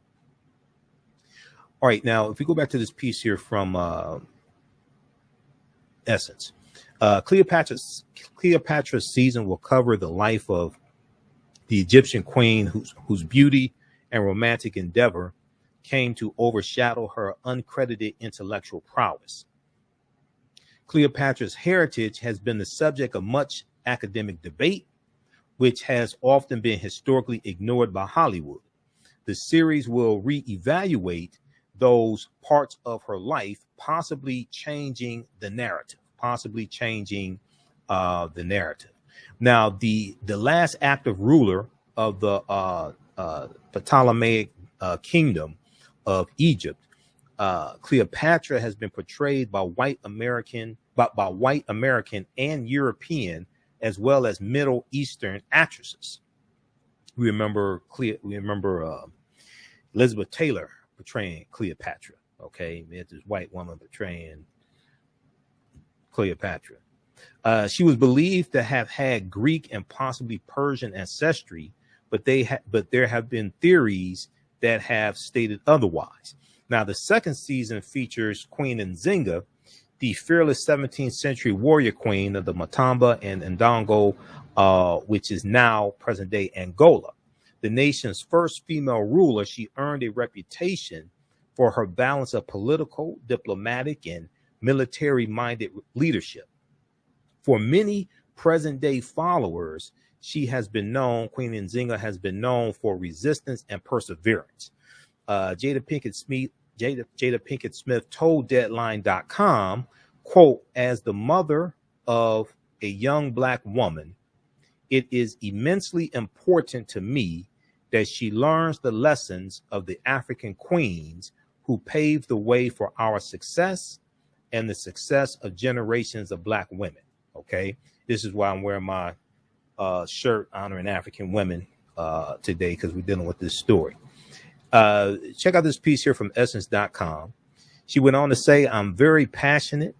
All right, now if we go back to this piece here from Essence. Cleopatra's season will cover the life of the Egyptian queen whose beauty and romantic endeavor came to overshadow her uncredited intellectual prowess. Cleopatra's heritage has been the subject of much academic debate, which has often been historically ignored by Hollywood. The series will reevaluate those parts of her life, possibly changing the narrative. Now, the last active ruler of the Ptolemaic kingdom of Egypt, Cleopatra, has been portrayed by white American and European, as well as Middle Eastern actresses. We remember Elizabeth Taylor portraying Cleopatra. Okay, we had this white woman portraying Cleopatra. She was believed to have had Greek and possibly Persian ancestry, but there have been theories that have stated otherwise. Now, the second season features Queen Nzinga, the fearless 17th century warrior queen of the Matamba and Ndongo, which is now present-day Angola. The nation's first female ruler, she earned a reputation for her balance of political, diplomatic, and military-minded leadership. For many present-day followers, Queen Nzinga has been known for resistance and perseverance. Jada Pinkett Smith told Deadline.com, quote, "As the mother of a young Black woman, it is immensely important to me that she learns the lessons of the African queens who paved the way for our success and the success of generations of Black women." Okay, this is why I'm wearing my shirt honoring African women today, because we're dealing with this story. Check out this piece here from Essence.com. She went on to say, "I'm very passionate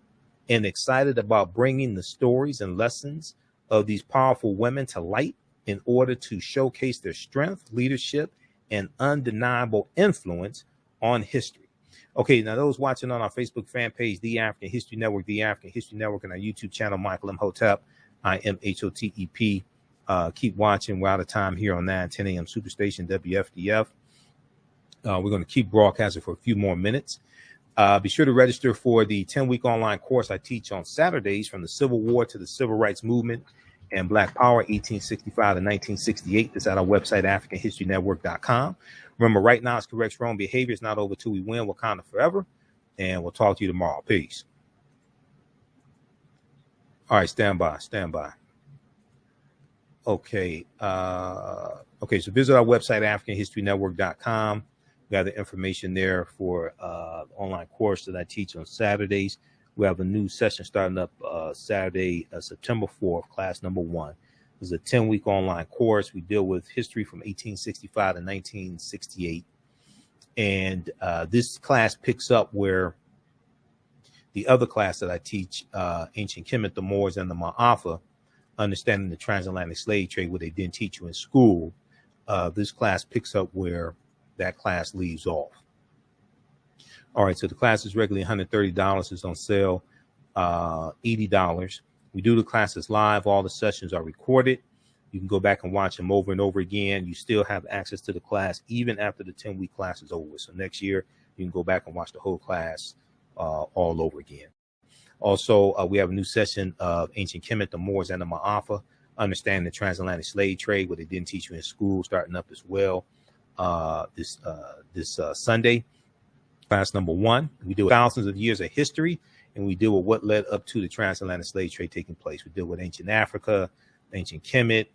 and excited about bringing the stories and lessons of these powerful women to light in order to showcase their strength, leadership, and undeniable influence on history." Okay, now those watching on our Facebook fan page, The African History Network, The African History Network, and our YouTube channel, Michael Imhotep, IMHOTEP. Keep watching. We're out of time here on 9:10 a.m. Superstation WFDF. We're going to keep broadcasting for a few more minutes. Be sure to register for the 10-week online course I teach on Saturdays, from the Civil War to the Civil Rights Movement and Black Power, 1865 to 1968. It's at our website, AfricanHistoryNetwork.com. Remember, right now it's correct wrong behavior. It's not over till we win. Wakanda forever. And we'll talk to you tomorrow. Peace. All right, stand by. Okay. Okay, so visit our website, AfricanHistoryNetwork.com. We have the information there for the online course that I teach on Saturdays. We have a new session starting up Saturday, September 4th, class number 1. This is a 10-week online course. We deal with history from 1865 to 1968. And this class picks up where the other class that I teach, Ancient Kemet, the Moors, and the Ma'afa, Understanding the Transatlantic Slave Trade, what they didn't teach you in school. This class picks up where that class leaves off. All right, so the class is regularly $130. It's on sale, $80. We do the classes live. All the sessions are recorded. You can go back and watch them over and over again. You still have access to the class even after the 10-week class is over. So next year, you can go back and watch the whole class all over again. Also, we have a new session of Ancient Kemet, the Moors, and the Ma'afa, Understanding the Transatlantic Slave Trade, what they didn't teach you in school, starting up as well this Sunday. Class number 1. We do thousands of years of history, and we deal with what led up to the transatlantic slave trade taking place. We deal with ancient Africa, ancient Kemet,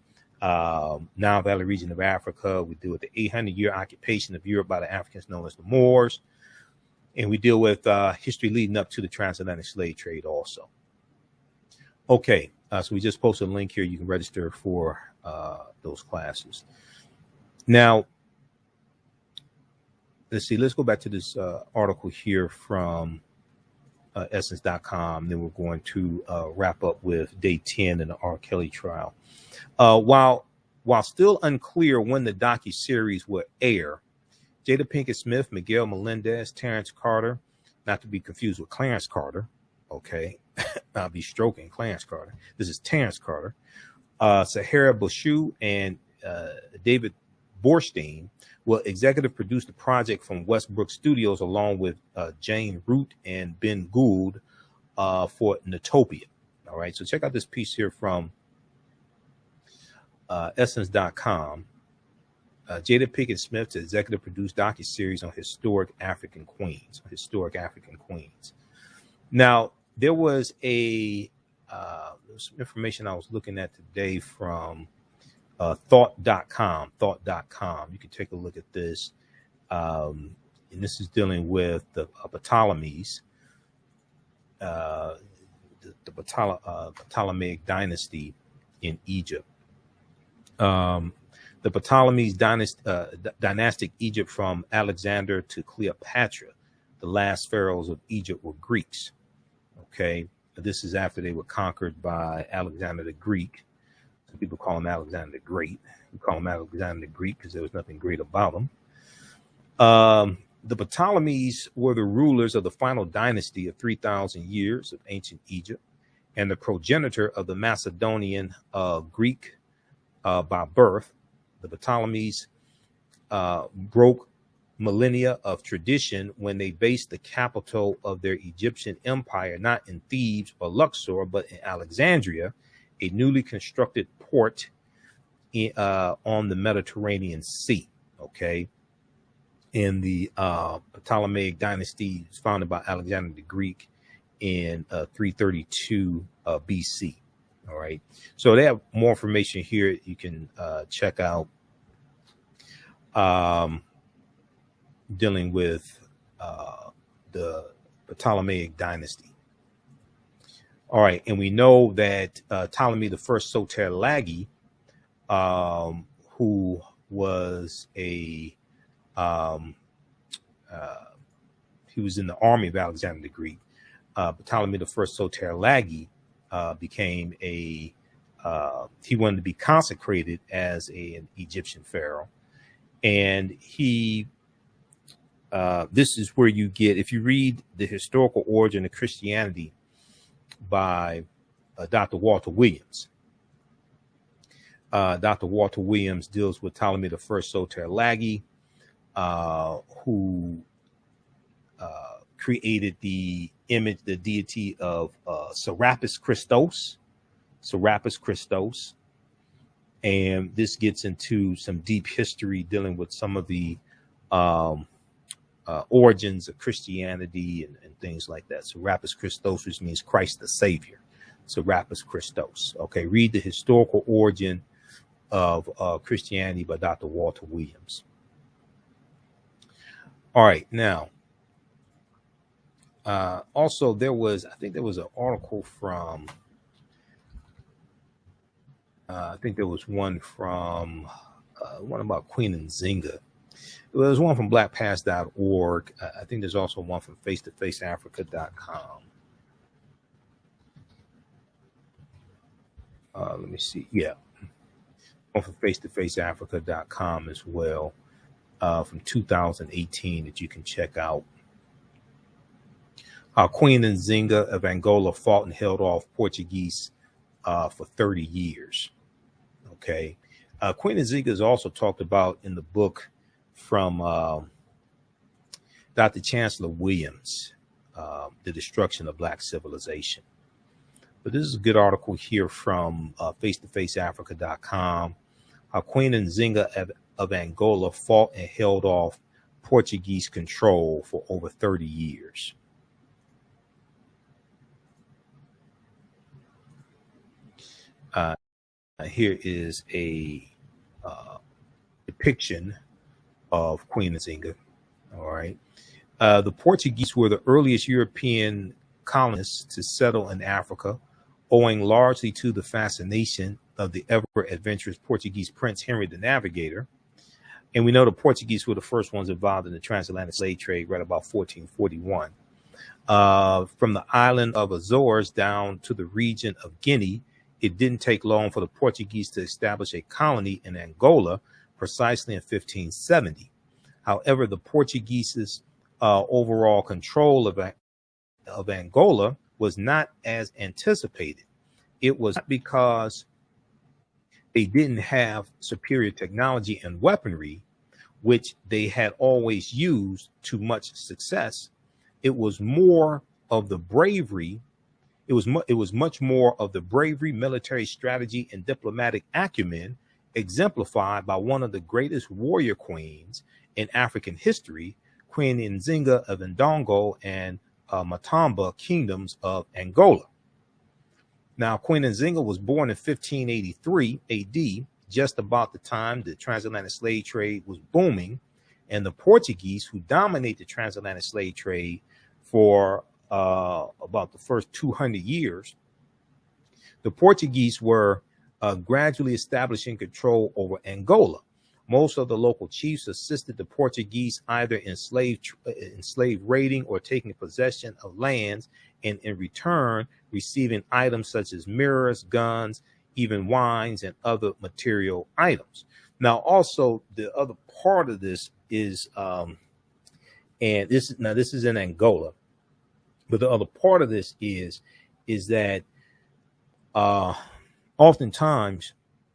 Nile Valley region of Africa. We deal with the 800-year occupation of Europe by the Africans known as the Moors. And we deal with history leading up to the transatlantic slave trade also. Okay, so we just posted a link here. You can register for those classes. Now, let's see. Let's go back to this article here from Essence.com. Then we're going to wrap up with day 10 in the R. Kelly trial. While still unclear when the docuseries will air, Jada Pinkett Smith, Miguel Melendez, Terrence Carter, not to be confused with Clarence Carter, okay? I'll be stroking Clarence Carter. This is Terrence Carter. Sahara Bushu and David Borstein will executive produce the project from Westbrook Studios along with Jane Root and Ben Gould for Natopia. All right, so check out this piece here from Essence.com. Jada Pinkett Smith to executive produce docuseries on historic African queens. Now, there was some information I was looking at today from thought.com. You can take a look at this. And this is dealing with the Ptolemies, the Ptolemaic dynasty in Egypt. The Ptolemies dynastic Egypt from Alexander to Cleopatra, the last pharaohs of Egypt, were Greeks. Okay, this is after they were conquered by Alexander the Greek. Some people call him Alexander the Great. We call him Alexander the Greek because there was nothing great about him. The Ptolemies were the rulers of the final dynasty of 3,000 years of ancient Egypt and the progenitor of the Macedonian Greek by birth. The Ptolemies broke millennia of tradition when they based the capital of their Egyptian empire not in Thebes or Luxor, but in Alexandria, a newly constructed port on the Mediterranean Sea. Okay, and the Ptolemaic dynasty was founded by Alexander the Greek in 332 BC. All right, so they have more information here you can check out dealing with the Ptolemaic dynasty. All right, and we know that Ptolemy the First Soter-Lagi, who was he was in the army of Alexander the Greek. Ptolemy the First Soter-Lagi became he wanted to be consecrated as an Egyptian pharaoh, and he this is where you get, if you read The Historical Origin of Christianity by Dr. Walter Williams. Dr. Walter Williams deals with Ptolemy I Soter Lagi, who created the image, the deity of Serapis Christos. And this gets into some deep history dealing with some of the origins of Christianity and things like that. Serapis Christos, which means Christ the Savior. Serapis Christos. Okay, read The Historical Origin of Christianity by Dr. Walter Williams. All right, now, also I think there was an article from, I think there was one from, one about Queen Nzinga. There was one from blackpast.org. I think there's also one from face-to-faceafrica.com. Let me see. Yeah. One from face-to-faceafrica.com as well, from 2018 that you can check out. Queen Nzinga of Angola fought and held off Portuguese for 30 years. Okay. Queen Nzinga is also talked about in the book from Dr. Chancellor Williams, The Destruction of Black Civilization. But this is a good article here from face-to-faceafrica.com. Queen Nzinga of Angola fought and held off Portuguese control for over 30 years. Here is a depiction of Queen Nzinga. All right. The Portuguese were the earliest European colonists to settle in Africa, owing largely to the fascination of the ever-adventurous Portuguese Prince Henry the Navigator. And we know the Portuguese were the first ones involved in the transatlantic slave trade right about 1441. From the island of Azores down to the region of Guinea, it didn't take long for the Portuguese to establish a colony in Angola precisely in 1570. However, the Portuguese's overall control of Angola was not as anticipated. It was not because they didn't have superior technology and weaponry, which they had always used to much success. It was more of the bravery. It was much more of the bravery, military strategy, and diplomatic acumen exemplified by one of the greatest warrior queens in African history, Queen Nzinga of Ndongo and Matamba kingdoms of Angola. Now, Queen Nzinga was born in 1583 AD, just about the time the transatlantic slave trade was booming, and the Portuguese, who dominate the transatlantic slave trade for about the first 200 years, the Portuguese were gradually establishing control over Angola. Most of the local chiefs assisted the Portuguese either in slave raiding or taking possession of lands, and in return receiving items such as mirrors, guns, even wines, and other material items. Now, also the other part of this is, and this is in Angola, but the other part of this is that oftentimes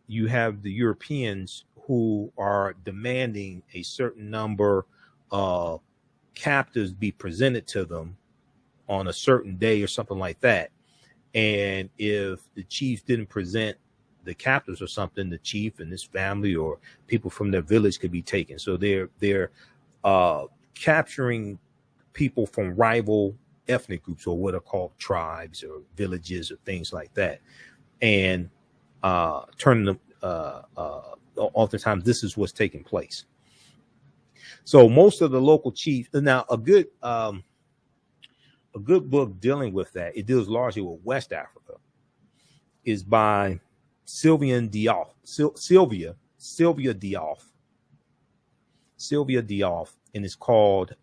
you have the Europeans who are demanding a certain number of captives be presented to them on a certain day or something like that. And if the chief didn't present the captives or something, the chief and his family or people from their village could be taken. So they're capturing people from rival ethnic groups, or what are called tribes or villages or things like that, and turning them. Oftentimes, this is what's taking place. So most of the local chiefs. Now, a good book dealing with that, it deals largely with West Africa, is by Sylvia Diop, and it's called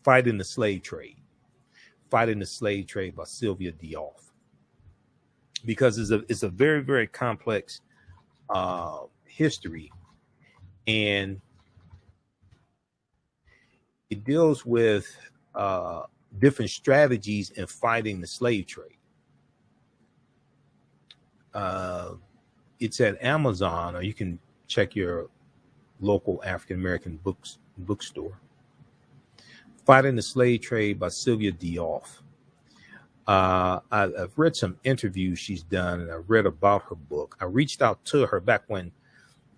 Fighting the Slave Trade by Sylvia Diop, because it's a very, very complex history, And it deals with different strategies in fighting the slave trade. It's at Amazon, or you can check your local African-American bookstore. Fighting the Slave Trade by Sylvia Diouf. I've read some interviews she's done, and I read about her book. I reached out to her back when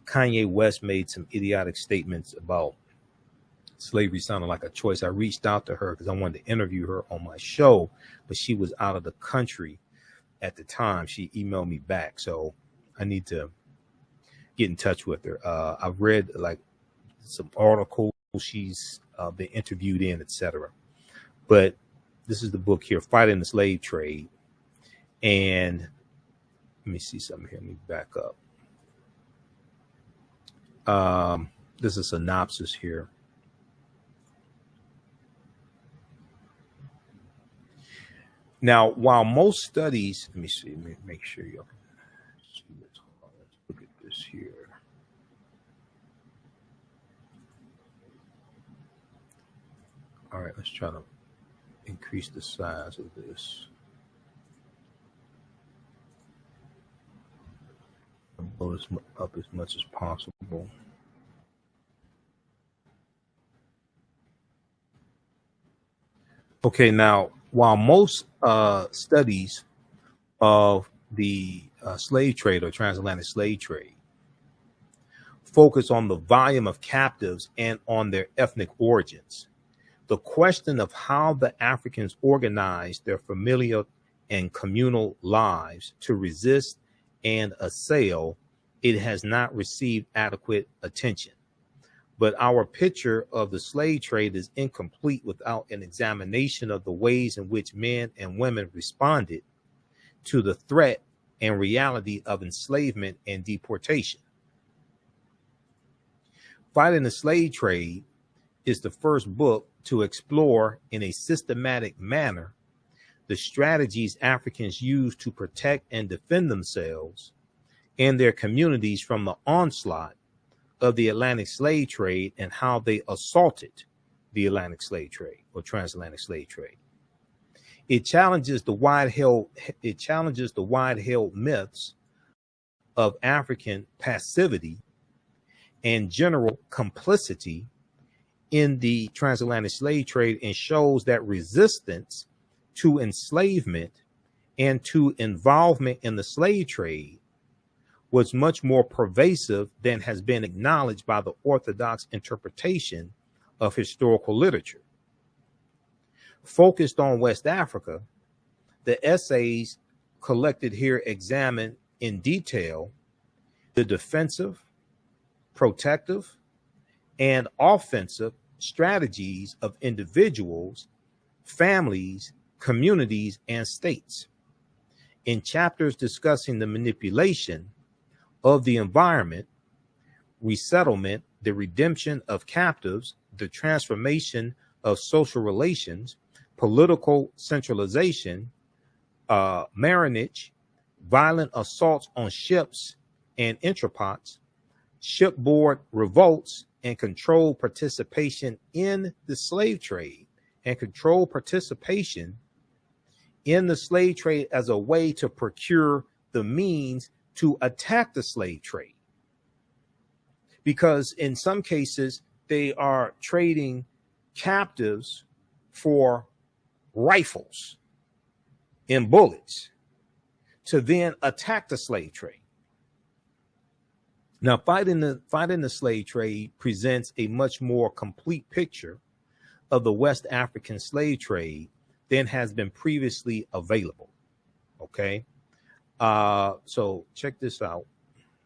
Kanye West made some idiotic statements about slavery sounding like a choice. I reached out to her because I wanted to interview her on my show, but she was out of the country at the time. She emailed me back, so I need to get in touch with her. I've read like some articles she's been interviewed in, etc. But this is the book here, Fighting the Slave Trade. And let me see something here. Let me back up. This is a synopsis here. Now, while most studies, let me see, let me make sure y'all can see what's going on. Let's look at this here. All right, let's try to increase the size of this. I'll blow this up as much as possible. Okay, now, while most studies of the slave trade or transatlantic slave trade focus on the volume of captives and on their ethnic origins, the question of how the Africans organized their familial and communal lives to resist and assail, it has not received adequate attention. But our picture of the slave trade is incomplete without an examination of the ways in which men and women responded to the threat and reality of enslavement and deportation. Fighting the Slave Trade is the first book to explore in a systematic manner the strategies Africans used to protect and defend themselves and their communities from the onslaught of the Atlantic slave trade and how they assaulted the Atlantic slave trade or transatlantic slave trade. It challenges the wide-held myths of African passivity and general complicity in the transatlantic slave trade and shows that resistance to enslavement and to involvement in the slave trade was much more pervasive than has been acknowledged by the orthodox interpretation of historical literature. Focused on West Africa, the essays collected here examine in detail the defensive, protective, and offensive strategies of individuals, families, communities, and states. In chapters discussing the manipulation of the environment, resettlement, the redemption of captives, the transformation of social relations, political centralization, marriage, violent assaults on ships and entrepots, shipboard revolts, and controlled participation in the slave trade, and controlled participation in the slave trade as a way to procure the means to attack the slave trade. Because in some cases, they are trading captives for rifles and bullets to then attack the slave trade. Now, fighting the slave trade presents a much more complete picture of the West African slave trade than has been previously available. Okay. So check this out.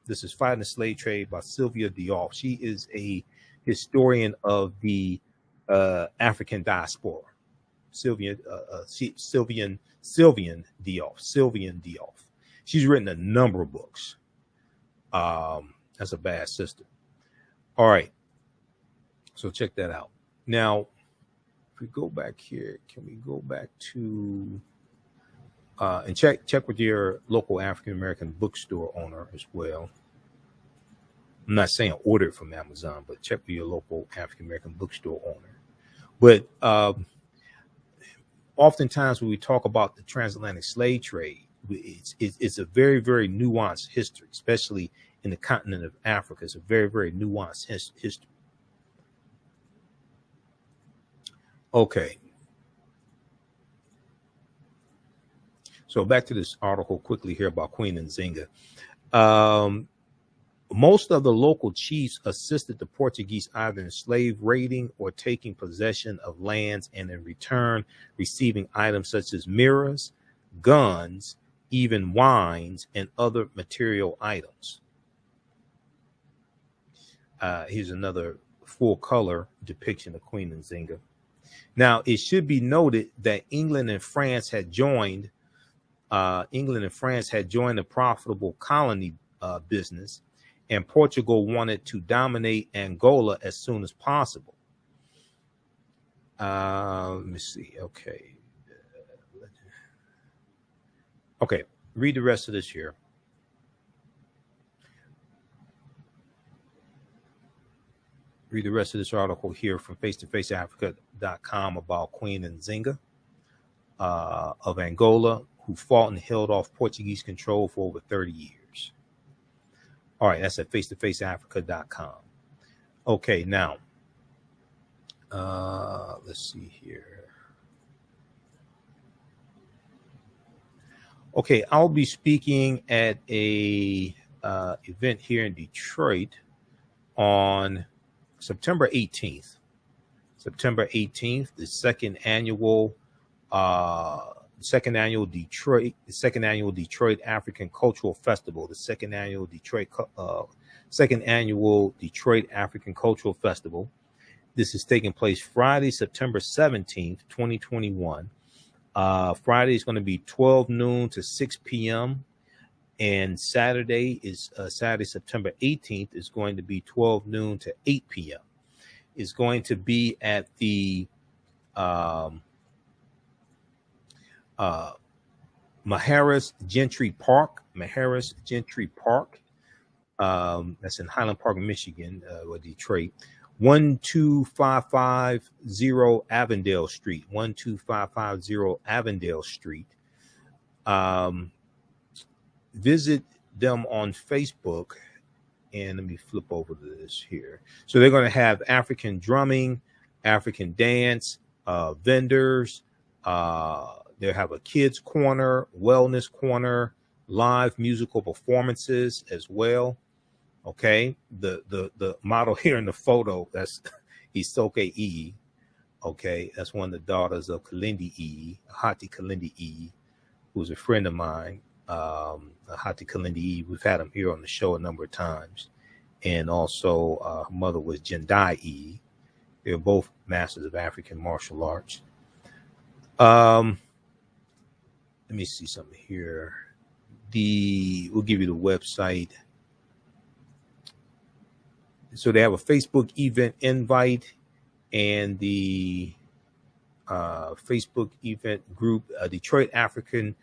This is Fighting the Slave Trade by Sylvia Diouf. She is a historian of the African diaspora. Sylvian Diouf. She's written a number of books. That's a bad sister. All right. So check that out. Now, if we go back here, can we go back to and check with your local African American bookstore owner as well. I'm not saying order it from Amazon, but check with your local African-American bookstore owner. But oftentimes when we talk about the transatlantic slave trade, it's a very, very nuanced history, especially in the continent of Africa. It's a very, very nuanced history. Okay. So back to this article quickly here about Queen Nzinga. Most of the local chiefs assisted the Portuguese either in slave raiding or taking possession of lands, and in return receiving items such as mirrors, guns, even wines, and other material items. Here's another full color depiction of Queen Nzinga. Now, it should be noted that England and France had joined the profitable colony business, and Portugal wanted to dominate Angola as soon as possible. Let me see. Okay, read the rest of this here. Read the rest of this article here from face-to-faceafrica.com about Queen Nzinga of Angola, who fought and held off Portuguese control for over 30 years. All right, that's at face-to-faceafrica.com. Okay, now, let's see here. Okay, I'll be speaking at a event here in Detroit on September 18th. September 18th, the second annual Detroit African Cultural Festival, the second annual Detroit African Cultural Festival. This is taking place Friday, September 17th, 2021. Friday is going to be 12 noon to 6 p.m. And Saturday, September 18th, is going to be 12 noon to 8 p.m. It's going to be at the Maharis Gentry Park. That's in Highland Park, Michigan, or Detroit. 12550 Avondale Street. 12550 Avondale Street. Visit them on Facebook, and let me flip over to this here. So they're going to have African drumming, African dance, vendors. They'll have a kids corner, wellness corner, live musical performances as well. Okay, the model here in the photo, that's Isoke E. Okay, that's one of the daughters of Kalindi E, Hati Kalindi E, who's a friend of mine. Hati Kalindi E. We've had him here on the show a number of times, and also her mother was Jendai E. They're both masters of African martial arts. Let me see something here. We'll give you the website. So they have a Facebook event invite, and the Facebook event group, Detroit African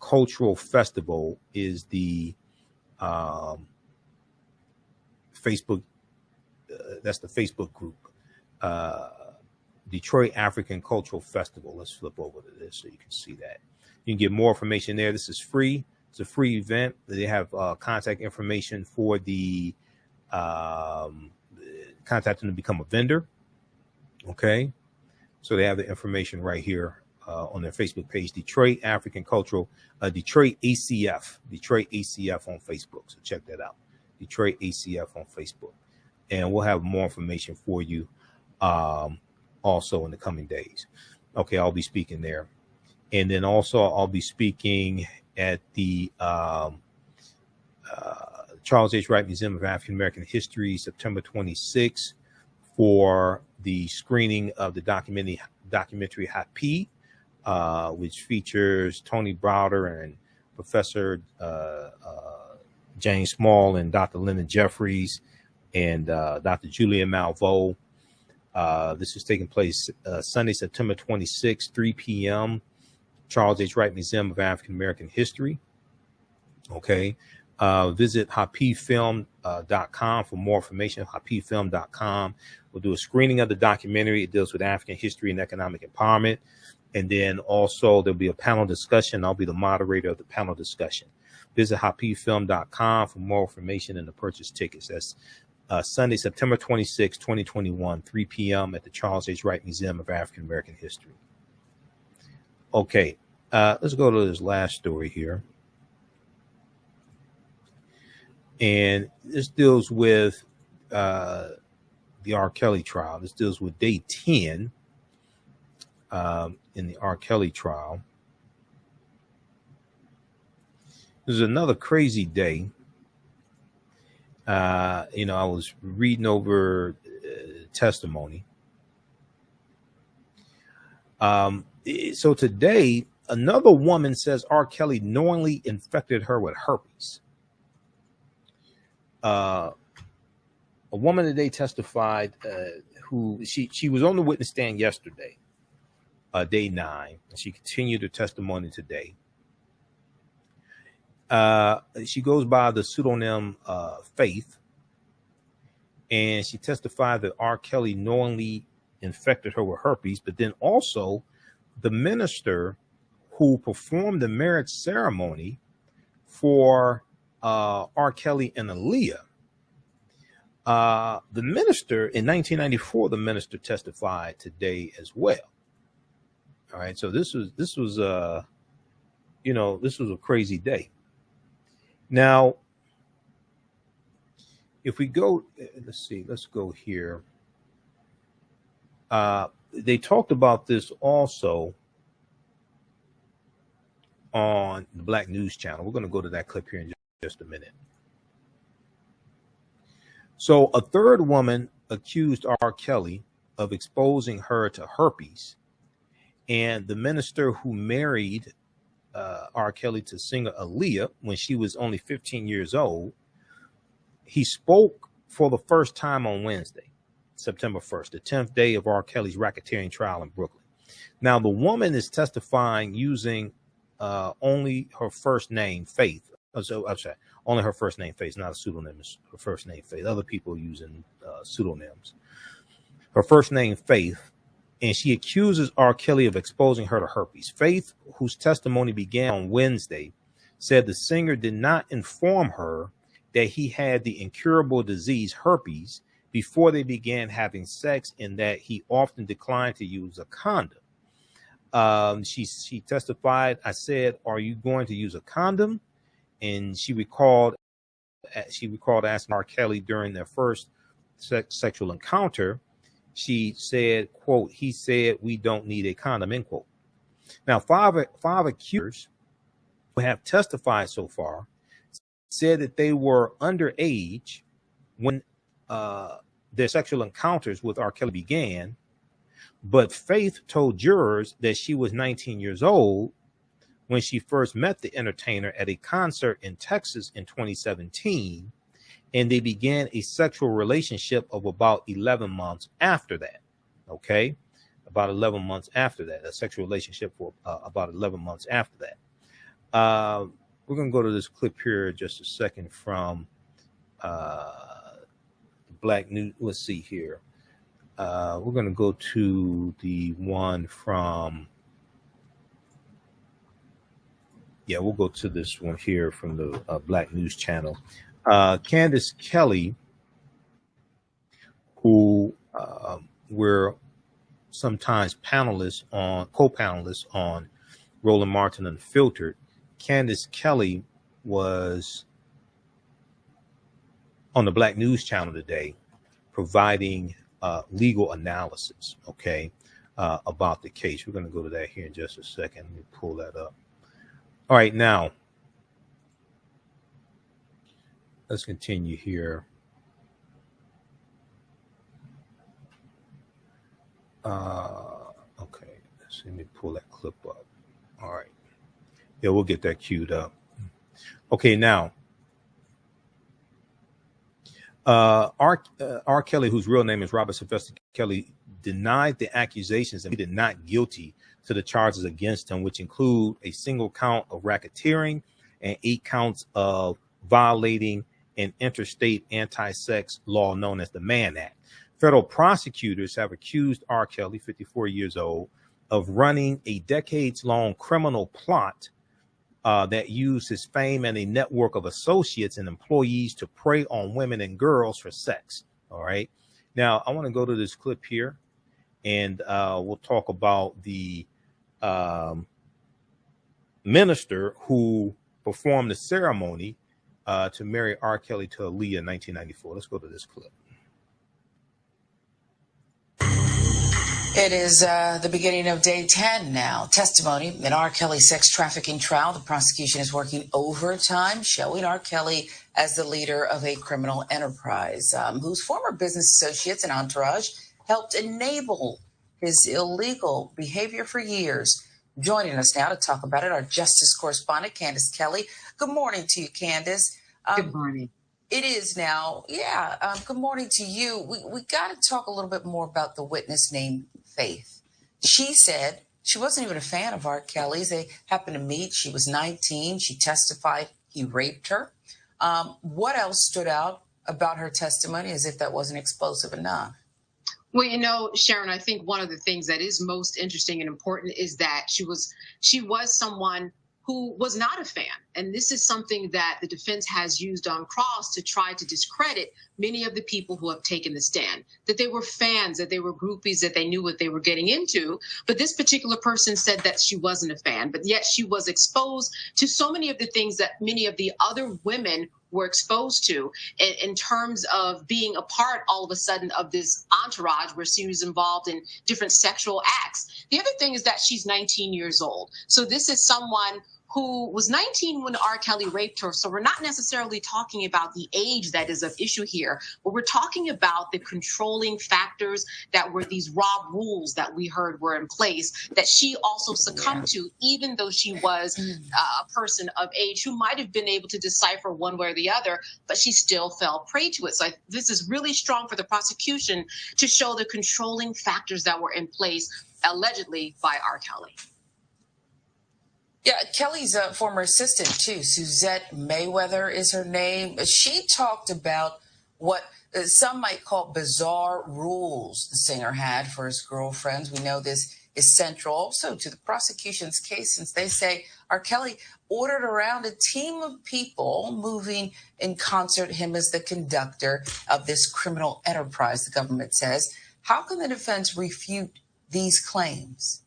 Cultural Festival, is the Facebook. That's the Facebook group. Detroit African Cultural Festival. Let's flip over to this so you can see that. You can get more information there. This is free. It's a free event. They have contact information for the contact them to become a vendor. Okay. So they have the information right here on their Facebook page, Detroit African Cultural, Detroit ACF on Facebook. So check that out. Detroit ACF on Facebook. And we'll have more information for you also in the coming days. Okay, I'll be speaking there. And then also I'll be speaking at the Charles H. Wright Museum of African American History, September 26th, for the screening of the documentary Happy, which features Tony Browder and Professor James Small and Dr. Lyndon Jeffries and Dr. Julia Malveaux. This is taking place Sunday, September 26th, 3 p.m., Charles H. Wright Museum of African American History. Okay. Visit hapifilm.com for more information. hapifilm.com. We'll do a screening of the documentary. It deals with African history and economic empowerment. And then also there'll be a panel discussion. I'll be the moderator of the panel discussion. Visit hapifilm.com for more information and to purchase tickets. That's Sunday, September 26, 2021, 3 p.m. at the Charles H. Wright Museum of African American History. Okay, let's go to this last story here. And this deals with the R. Kelly trial. This deals with day 10 in the R. Kelly trial. This is another crazy day. I was reading over testimony. So today, another woman says R. Kelly knowingly infected her with herpes. A woman today testified who she was on the witness stand yesterday, day 9, and she continued her testimony today. She goes by the pseudonym Faith, and she testified that R. Kelly knowingly infected her with herpes, but then also the minister who performed the marriage ceremony for R. Kelly and Aaliyah. The minister in 1994, the minister testified today as well. All right, so this was a crazy day. Now, if we go, let's go here. They talked about this also on the Black News Channel. We're going to go to that clip here in just a minute. So a third woman accused R. Kelly of exposing her to herpes, and the minister who married R. Kelly to singer Aaliyah when she was only 15 years old, he spoke for the first time on Wednesday, September 1st, the 10th day of R. Kelly's racketeering trial in Brooklyn. Now, the woman is testifying using only her first name, Faith. Only her first name, Faith, not a pseudonym. It's her first name, Faith. Other people using pseudonyms. Her first name, Faith, and she accuses R. Kelly of exposing her to herpes. Faith, whose testimony began on Wednesday, said the singer did not inform her that he had the incurable disease herpes before they began having sex, and that he often declined to use a condom. She testified, I said, "Are you going to use a condom?" And she recalled asking R. Kelly during their first sexual encounter. She said, quote, "He said we don't need a condom," end quote. Now, five accusers who have testified so far said that they were underage when their sexual encounters with R. Kelly began, but Faith told jurors that she was 19 years old when she first met the entertainer at a concert in Texas in 2017, and they began a sexual relationship of about 11 months after that. Okay, about 11 months after that, a sexual relationship for about 11 months after that. We're going to go to this clip here just a second from Black News. Let's see here. We're going to go to the one from, we'll go to this one here from the Black News Channel. Candace Kelly, who were sometimes co-panelists on Roland Martin Unfiltered. Candace Kelly was on the Black News Channel today providing legal analysis, about the case. We're going to go to that here in just a second. Let me pull that up. All right, now let's continue here. Okay, let me pull that clip up. All right. Yeah, we'll get that queued up. Okay, now, R. Kelly, whose real name is Robert Sylvester Kelly, denied the accusations and pleaded not guilty to the charges against him, which include a single count of racketeering and 8 counts of violating an interstate anti-sex law known as the Mann Act. Federal prosecutors have accused R. Kelly, 54 years old, of running a decades-long criminal plot that used his fame and a network of associates and employees to prey on women and girls for sex. All right. Now, I want to go to this clip here, and we'll talk about the minister who performed the ceremony to marry R. Kelly to Aaliyah in 1994. Let's go to this clip. It is the beginning of day 10 now. Testimony in R. Kelly's sex trafficking trial. The prosecution is working overtime, showing R. Kelly as the leader of a criminal enterprise whose former business associates and entourage helped enable his illegal behavior for years. Joining us now to talk about it, our justice correspondent, Candace Kelly. Good morning to you, Candace. Good morning. It is now. Yeah. Good morning to you. We got to talk a little bit more about the witness named Faith. She said she wasn't even a fan of R. Kelly's. They happened to meet. She was 19. She testified he raped her. What else stood out about her testimony as if that wasn't explosive enough? Well, you know, Sharon, I think one of the things that is most interesting and important is that she was someone who was not a fan. And this is something that the defense has used on cross to try to discredit many of the people who have taken the stand, that they were fans, that they were groupies, that they knew what they were getting into. But this particular person said that she wasn't a fan, but yet she was exposed to so many of the things that many of the other women were exposed to in terms of being a part all of a sudden of this entourage where she was involved in different sexual acts. The other thing is that she's 19 years old. So this is someone who was 19 when R. Kelly raped her. So we're not necessarily talking about the age that is of issue here, but we're talking about the controlling factors that were these raw rules that we heard were in place that she also succumbed to, even though she was a person of age who might have been able to decipher one way or the other, but she still fell prey to it. So this is really strong for the prosecution to show the controlling factors that were in place allegedly by R. Kelly. Yeah, Kelly's a former assistant, too. Suzette Mayweather is her name. She talked about what some might call bizarre rules the singer had for his girlfriends. We know this is central also to the prosecution's case, since they say R. Kelly ordered around a team of people moving in concert, him as the conductor of this criminal enterprise, the government says. How can the defense refute these claims?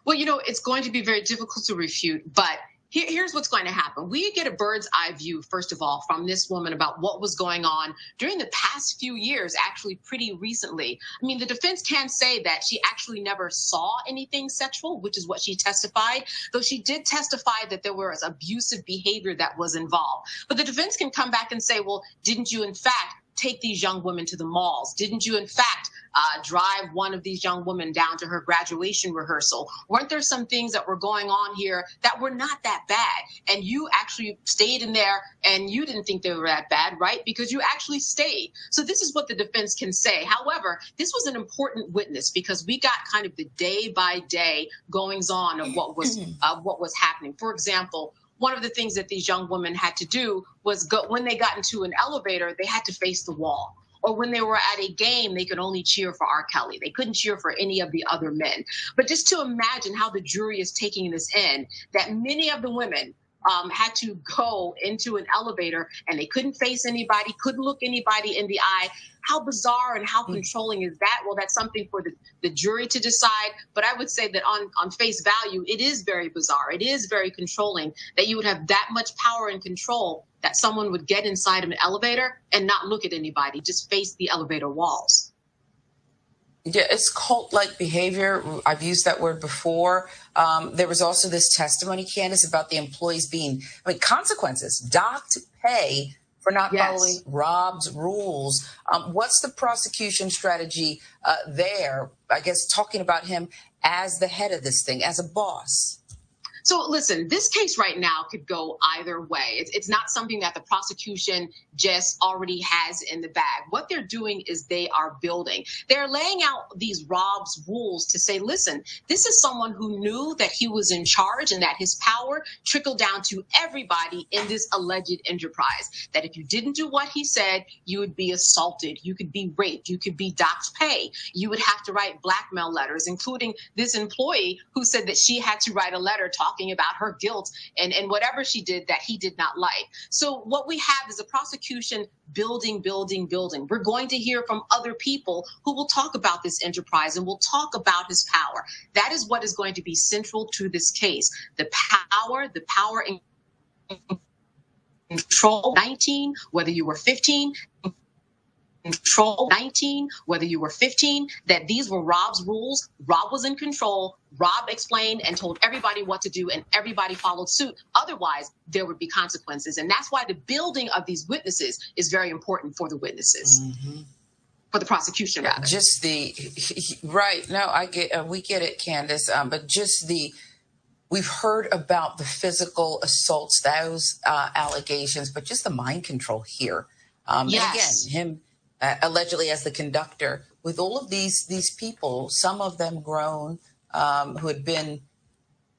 Well, you know, it's going to be very difficult to refute, but here's what's going to happen. We get a bird's eye view, first of all, from this woman about what was going on during the past few years, actually pretty recently. I mean, the defense can say that she actually never saw anything sexual, which is what she testified, though she did testify that there was abusive behavior that was involved. But the defense can come back and say, well, didn't you, in fact, take these young women to the malls? Didn't you, in fact, drive one of these young women down to her graduation rehearsal? Weren't there some things that were going on here that were not that bad? And you actually stayed in there and you didn't think they were that bad, right? Because you actually stayed. So this is what the defense can say. However, this was an important witness because we got kind of the day by day goings on of what was happening. For example, one of the things that these young women had to do was go, when they got into an elevator, they had to face the wall. Or when they were at a game, they could only cheer for R. Kelly. They couldn't cheer for any of the other men. But just to imagine how the jury is taking this in, that many of the women had to go into an elevator and they couldn't face anybody, couldn't look anybody in the eye. How bizarre and how controlling is that? Well, that's something for the jury to decide. But I would say that on face value, it is very bizarre. It is very controlling that you would have that much power and control that someone would get inside of an elevator and not look at anybody, just face the elevator walls. Yeah, it's cult-like behavior. I've used that word before. There was also this testimony, Candace, about the employees being, consequences, docked pay for not following Rob's rules. What's the prosecution strategy there? I guess talking about him as the head of this thing, as a boss. So listen, this case right now could go either way. It's not something that the prosecution just already has in the bag. What they're doing is they are building. They're laying out these Rob's rules to say, listen, this is someone who knew that he was in charge and that his power trickled down to everybody in this alleged enterprise. That if you didn't do what he said, you would be assaulted, you could be raped, you could be docked pay, you would have to write blackmail letters, including this employee who said that she had to write a letter talking about her guilt and whatever she did that he did not like. So what we have is a prosecution building. We're going to hear from other people who will talk about this enterprise and will talk about his power. That is what is going to be central to this case. The power in control 19, whether you were 15, control 19, whether you were 15, that these were Rob's rules. Rob was in control. Rob explained and told everybody what to do, and everybody followed suit. Otherwise, there would be consequences. And that's why the building of these witnesses is very important for the witnesses, for the prosecution, rather. Just right. No, I get, we get it, Candace. But just we've heard about the physical assaults, those allegations, but just the mind control here. Yes. And again, him allegedly as the conductor, with all of these people, some of them grown, who had been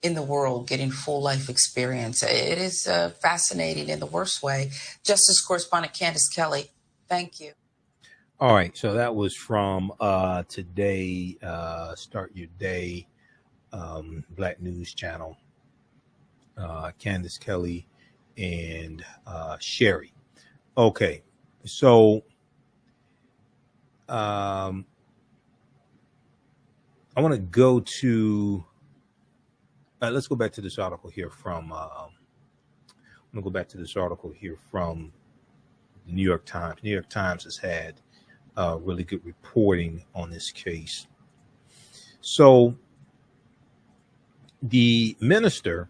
in the world getting full life experience. It is fascinating in the worst way. Justice Correspondent Candace Kelly, thank you. All right, so that was from today, Start Your Day, Black News Channel, Candace Kelly and Sherry. Okay, so I want to go to, let's go back to this article here from, I'm going to go back to this article here from the New York Times. New York Times has had really good reporting on this case. So the minister,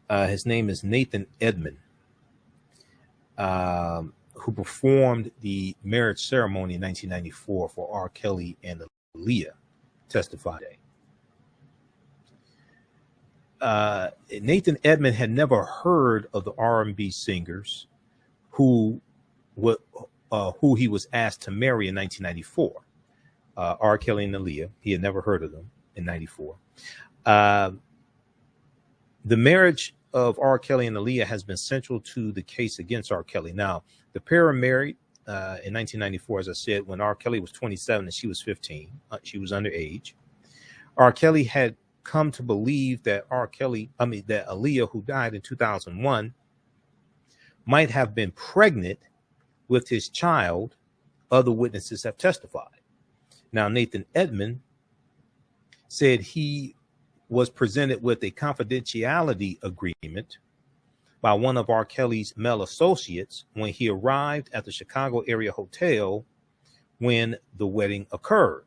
his name is Nathan Edmond, who performed the marriage ceremony in 1994 for R. Kelly and Aaliyah, testified. Nathan Edmond had never heard of the R&B singers who he was asked to marry in 1994. R. Kelly and Aaliyah. He had never heard of them in 94. The marriage of R. Kelly and Aaliyah has been central to the case against R. Kelly. Now, the pair married in 1994, as I said, when R. Kelly was 27 and she was 15. She was underage. R. Kelly had come to believe that that Aaliyah, who died in 2001, might have been pregnant with his child. Other witnesses have testified. Now, Nathan Edmond said he was presented with a confidentiality agreement by one of R. Kelly's male associates when he arrived at the Chicago area hotel when the wedding occurred.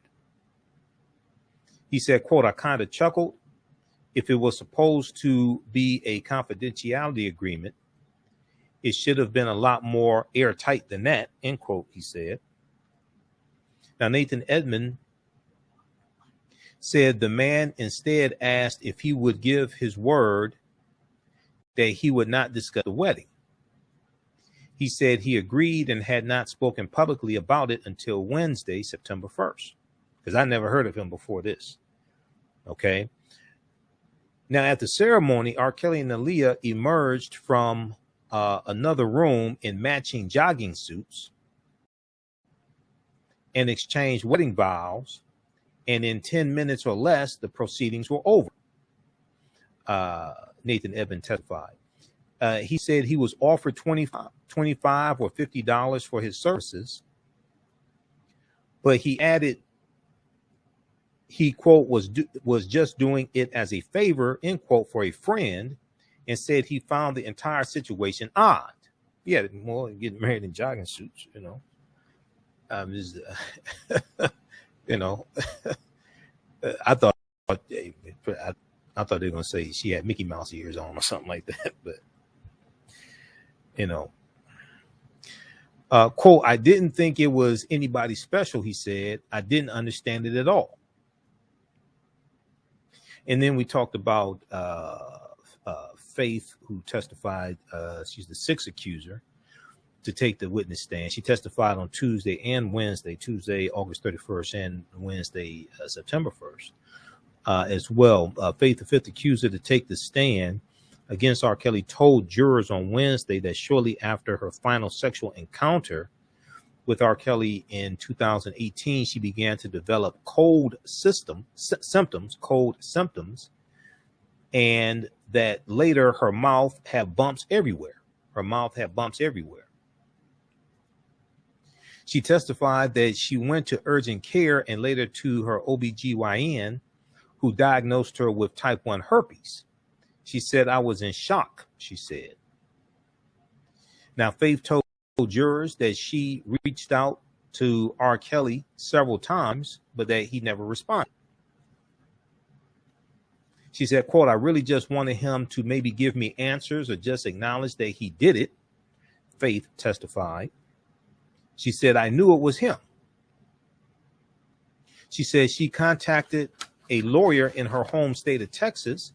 He said, quote, "I kind of chuckled. If it was supposed to be a confidentiality agreement, it should have been a lot more airtight than that," end quote, he said. Now, Nathan Edmond said the man instead asked if he would give his word that he would not discuss the wedding. He said he agreed and had not spoken publicly about it until Wednesday, September 1st, because I never heard of him before this. Okay. Now, at the ceremony, R. Kelly and Aaliyah emerged from another room in matching jogging suits and exchanged wedding vows. And in 10 minutes or less, the proceedings were over. Nathan Edmond testified. He said he was offered $25 or $50 for his services, but he added he, quote, was just doing it as a favor, end quote, for a friend, and said he found the entire situation odd. Yeah, more getting married in jogging suits, you know. You know, I thought they were going to say she had Mickey Mouse ears on or something like that. But, you know, quote, "I didn't think it was anybody special," he said. "I didn't understand it at all." And then we talked about Faith, who testified. She's the sixth accuser to take the witness stand. She testified on Tuesday and Wednesday, Tuesday, August 31st, and Wednesday, September 1st, as well. Faith, the fifth accuser to take the stand against R. Kelly, told jurors on Wednesday that shortly after her final sexual encounter with R. Kelly in 2018, she began to develop cold symptoms, and that later her mouth had bumps everywhere. She testified that she went to urgent care and later to her OBGYN, who diagnosed her with type 1 herpes. She said, "I was in shock," she said. Now, Faith told jurors that she reached out to R. Kelly several times, but that he never responded. She said, quote, "I really just wanted him to maybe give me answers or just acknowledge that he did it," Faith testified. She said, "I knew it was him." She said she contacted a lawyer in her home state of Texas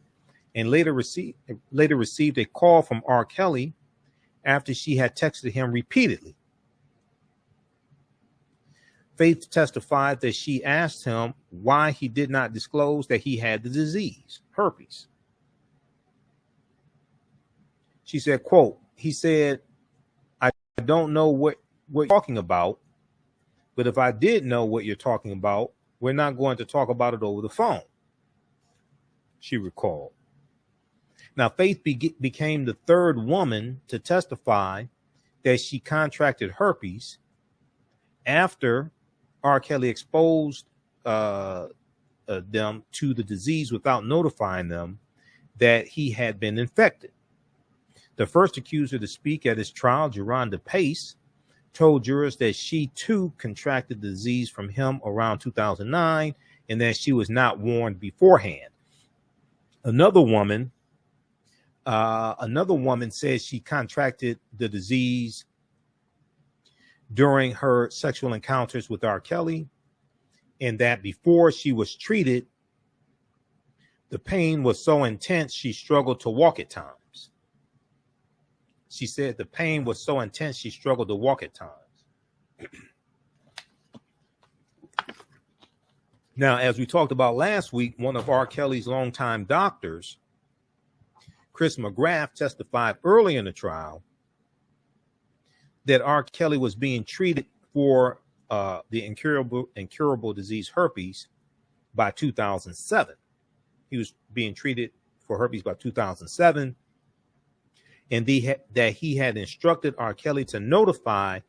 and later received a call from R. Kelly after she had texted him repeatedly. Faith testified that she asked him why he did not disclose that he had the disease, herpes. She said, quote, "He said, I don't know what you're talking about, but if I did know what you're talking about, we're not going to talk about it over the phone," she recalled. Now, Faith became the third woman to testify that she contracted herpes after R. Kelly exposed them to the disease without notifying them that he had been infected. The first accuser to speak at his trial, Geronda Pace, told jurors that she too contracted the disease from him around 2009 and that she was not warned beforehand. Another woman said she contracted the disease during her sexual encounters with R. Kelly, and that before she was treated, the pain was so intense she struggled to walk at times. She said the pain was so intense she struggled to walk at times. Now, as we talked about last week, one of R. Kelly's longtime doctors, Chris McGrath, testified early in the trial that R. Kelly was being treated for the incurable disease herpes by 2007. He was being treated for herpes by 2007, and that he had instructed R. Kelly to notify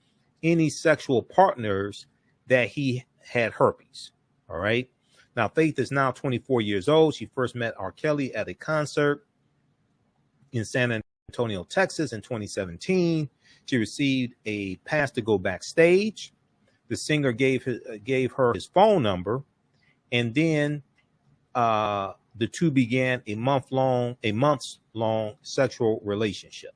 any sexual partners that he had herpes. All right. Now, Faith is now 24 years old. She first met R. Kelly at a concert in San Antonio, Texas in 2017. She received a pass to go backstage. The singer gave her his phone number, and then the two began a months-long sexual relationship.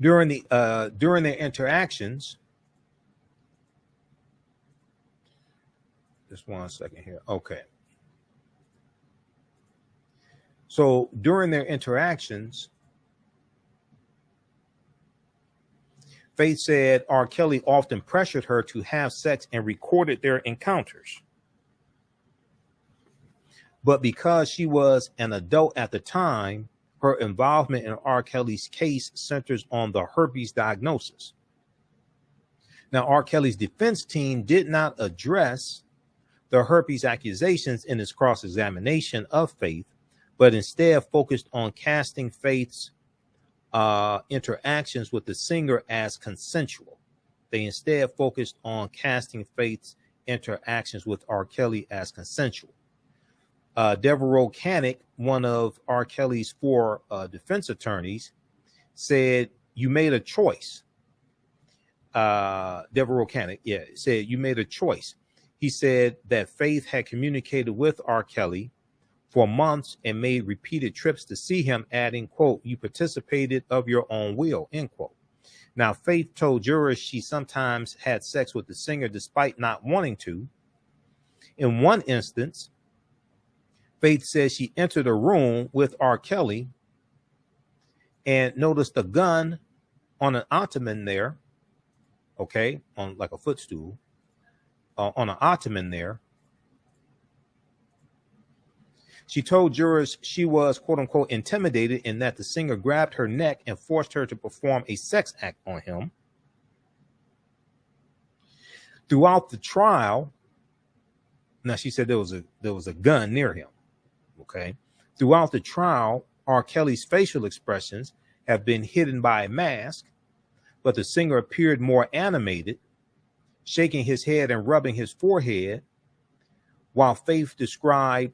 During their interactions, just 1 second here. Okay. So during their interactions, Faith said R. Kelly often pressured her to have sex and recorded their encounters. But because she was an adult at the time, her involvement in R. Kelly's case centers on the herpes diagnosis. Now, R. Kelly's defense team did not address the herpes accusations in its cross-examination of Faith, but instead focused on casting Faith's interactions with the singer as consensual. They instead focused on casting Faith's interactions with R. Kelly as consensual. Devereaux Canick, one of R. Kelly's four defense attorneys, said, "You made a choice." Devereaux Canick, said, "You made a choice." He said that Faith had communicated with R. Kelly for months and made repeated trips to see him, adding, quote, "You participated of your own will," end quote. Now, Faith told jurors she sometimes had sex with the singer despite not wanting to, In one instance, Faith says she entered a room with R. Kelly and noticed a gun on an ottoman there, okay, on like a footstool, on an ottoman there. She told jurors she was, quote unquote, intimidated and that the singer grabbed her neck and forced her to perform a sex act on him. Throughout the trial, now she said there was a gun near him. Okay. Throughout the trial, R. Kelly's facial expressions have been hidden by a mask, but the singer appeared more animated, shaking his head and rubbing his forehead, while Faith described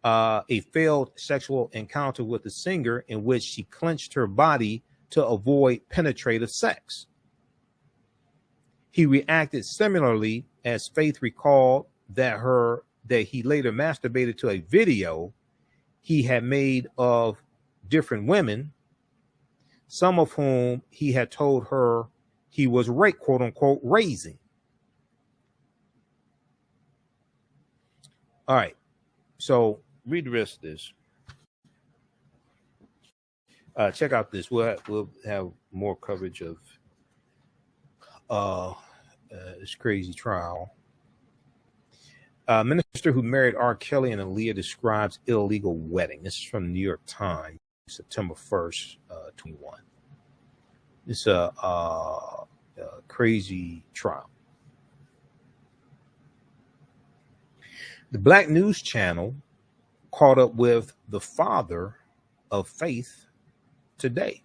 a failed sexual encounter with the singer in which she clenched her body to avoid penetrative sex. He reacted similarly as Faith recalled that he later masturbated to a video he had made of different women, some of whom he had told her he was, quote unquote, raising. All right. So read the rest of this. Check out this. We'll have more coverage of this crazy trial. Minister who married R. Kelly and Aaliyah describes illegal wedding. This is from the New York Times, September 1st, 21. It's a crazy trial. The Black News Channel caught up with the father of Faith today,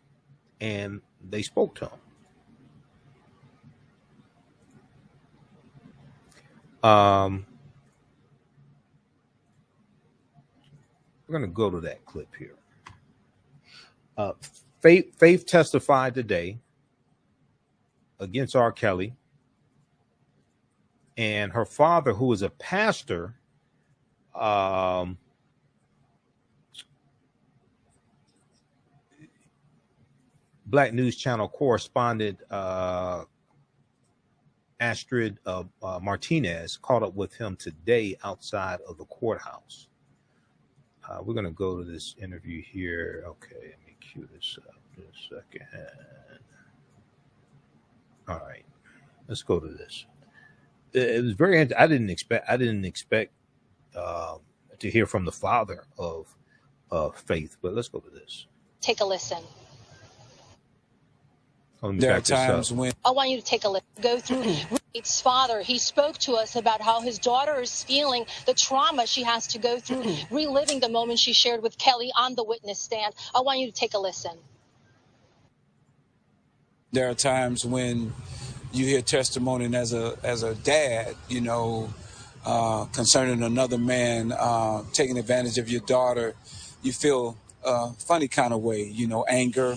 and they spoke to him. We're going to go to that clip here. Faith testified today against R. Kelly, and her father, who is a pastor, Black News Channel correspondent Astrid Martinez caught up with him today outside of the courthouse. We're going to go to this interview here. Okay, let me cue this up in a second. All right, let's go to this. It was very. I didn't expect to hear from the father of Faith, but let's go to this. Take a listen. There are times when I want you to take a listen. Go through its father. He spoke to us about how his daughter is feeling the trauma she has to go through, reliving the moment she shared with Kelly on the witness stand. I want you to take a listen. There are times when you hear testimony as a dad, you know, concerning another man taking advantage of your daughter. You feel a funny kind of way, you know, anger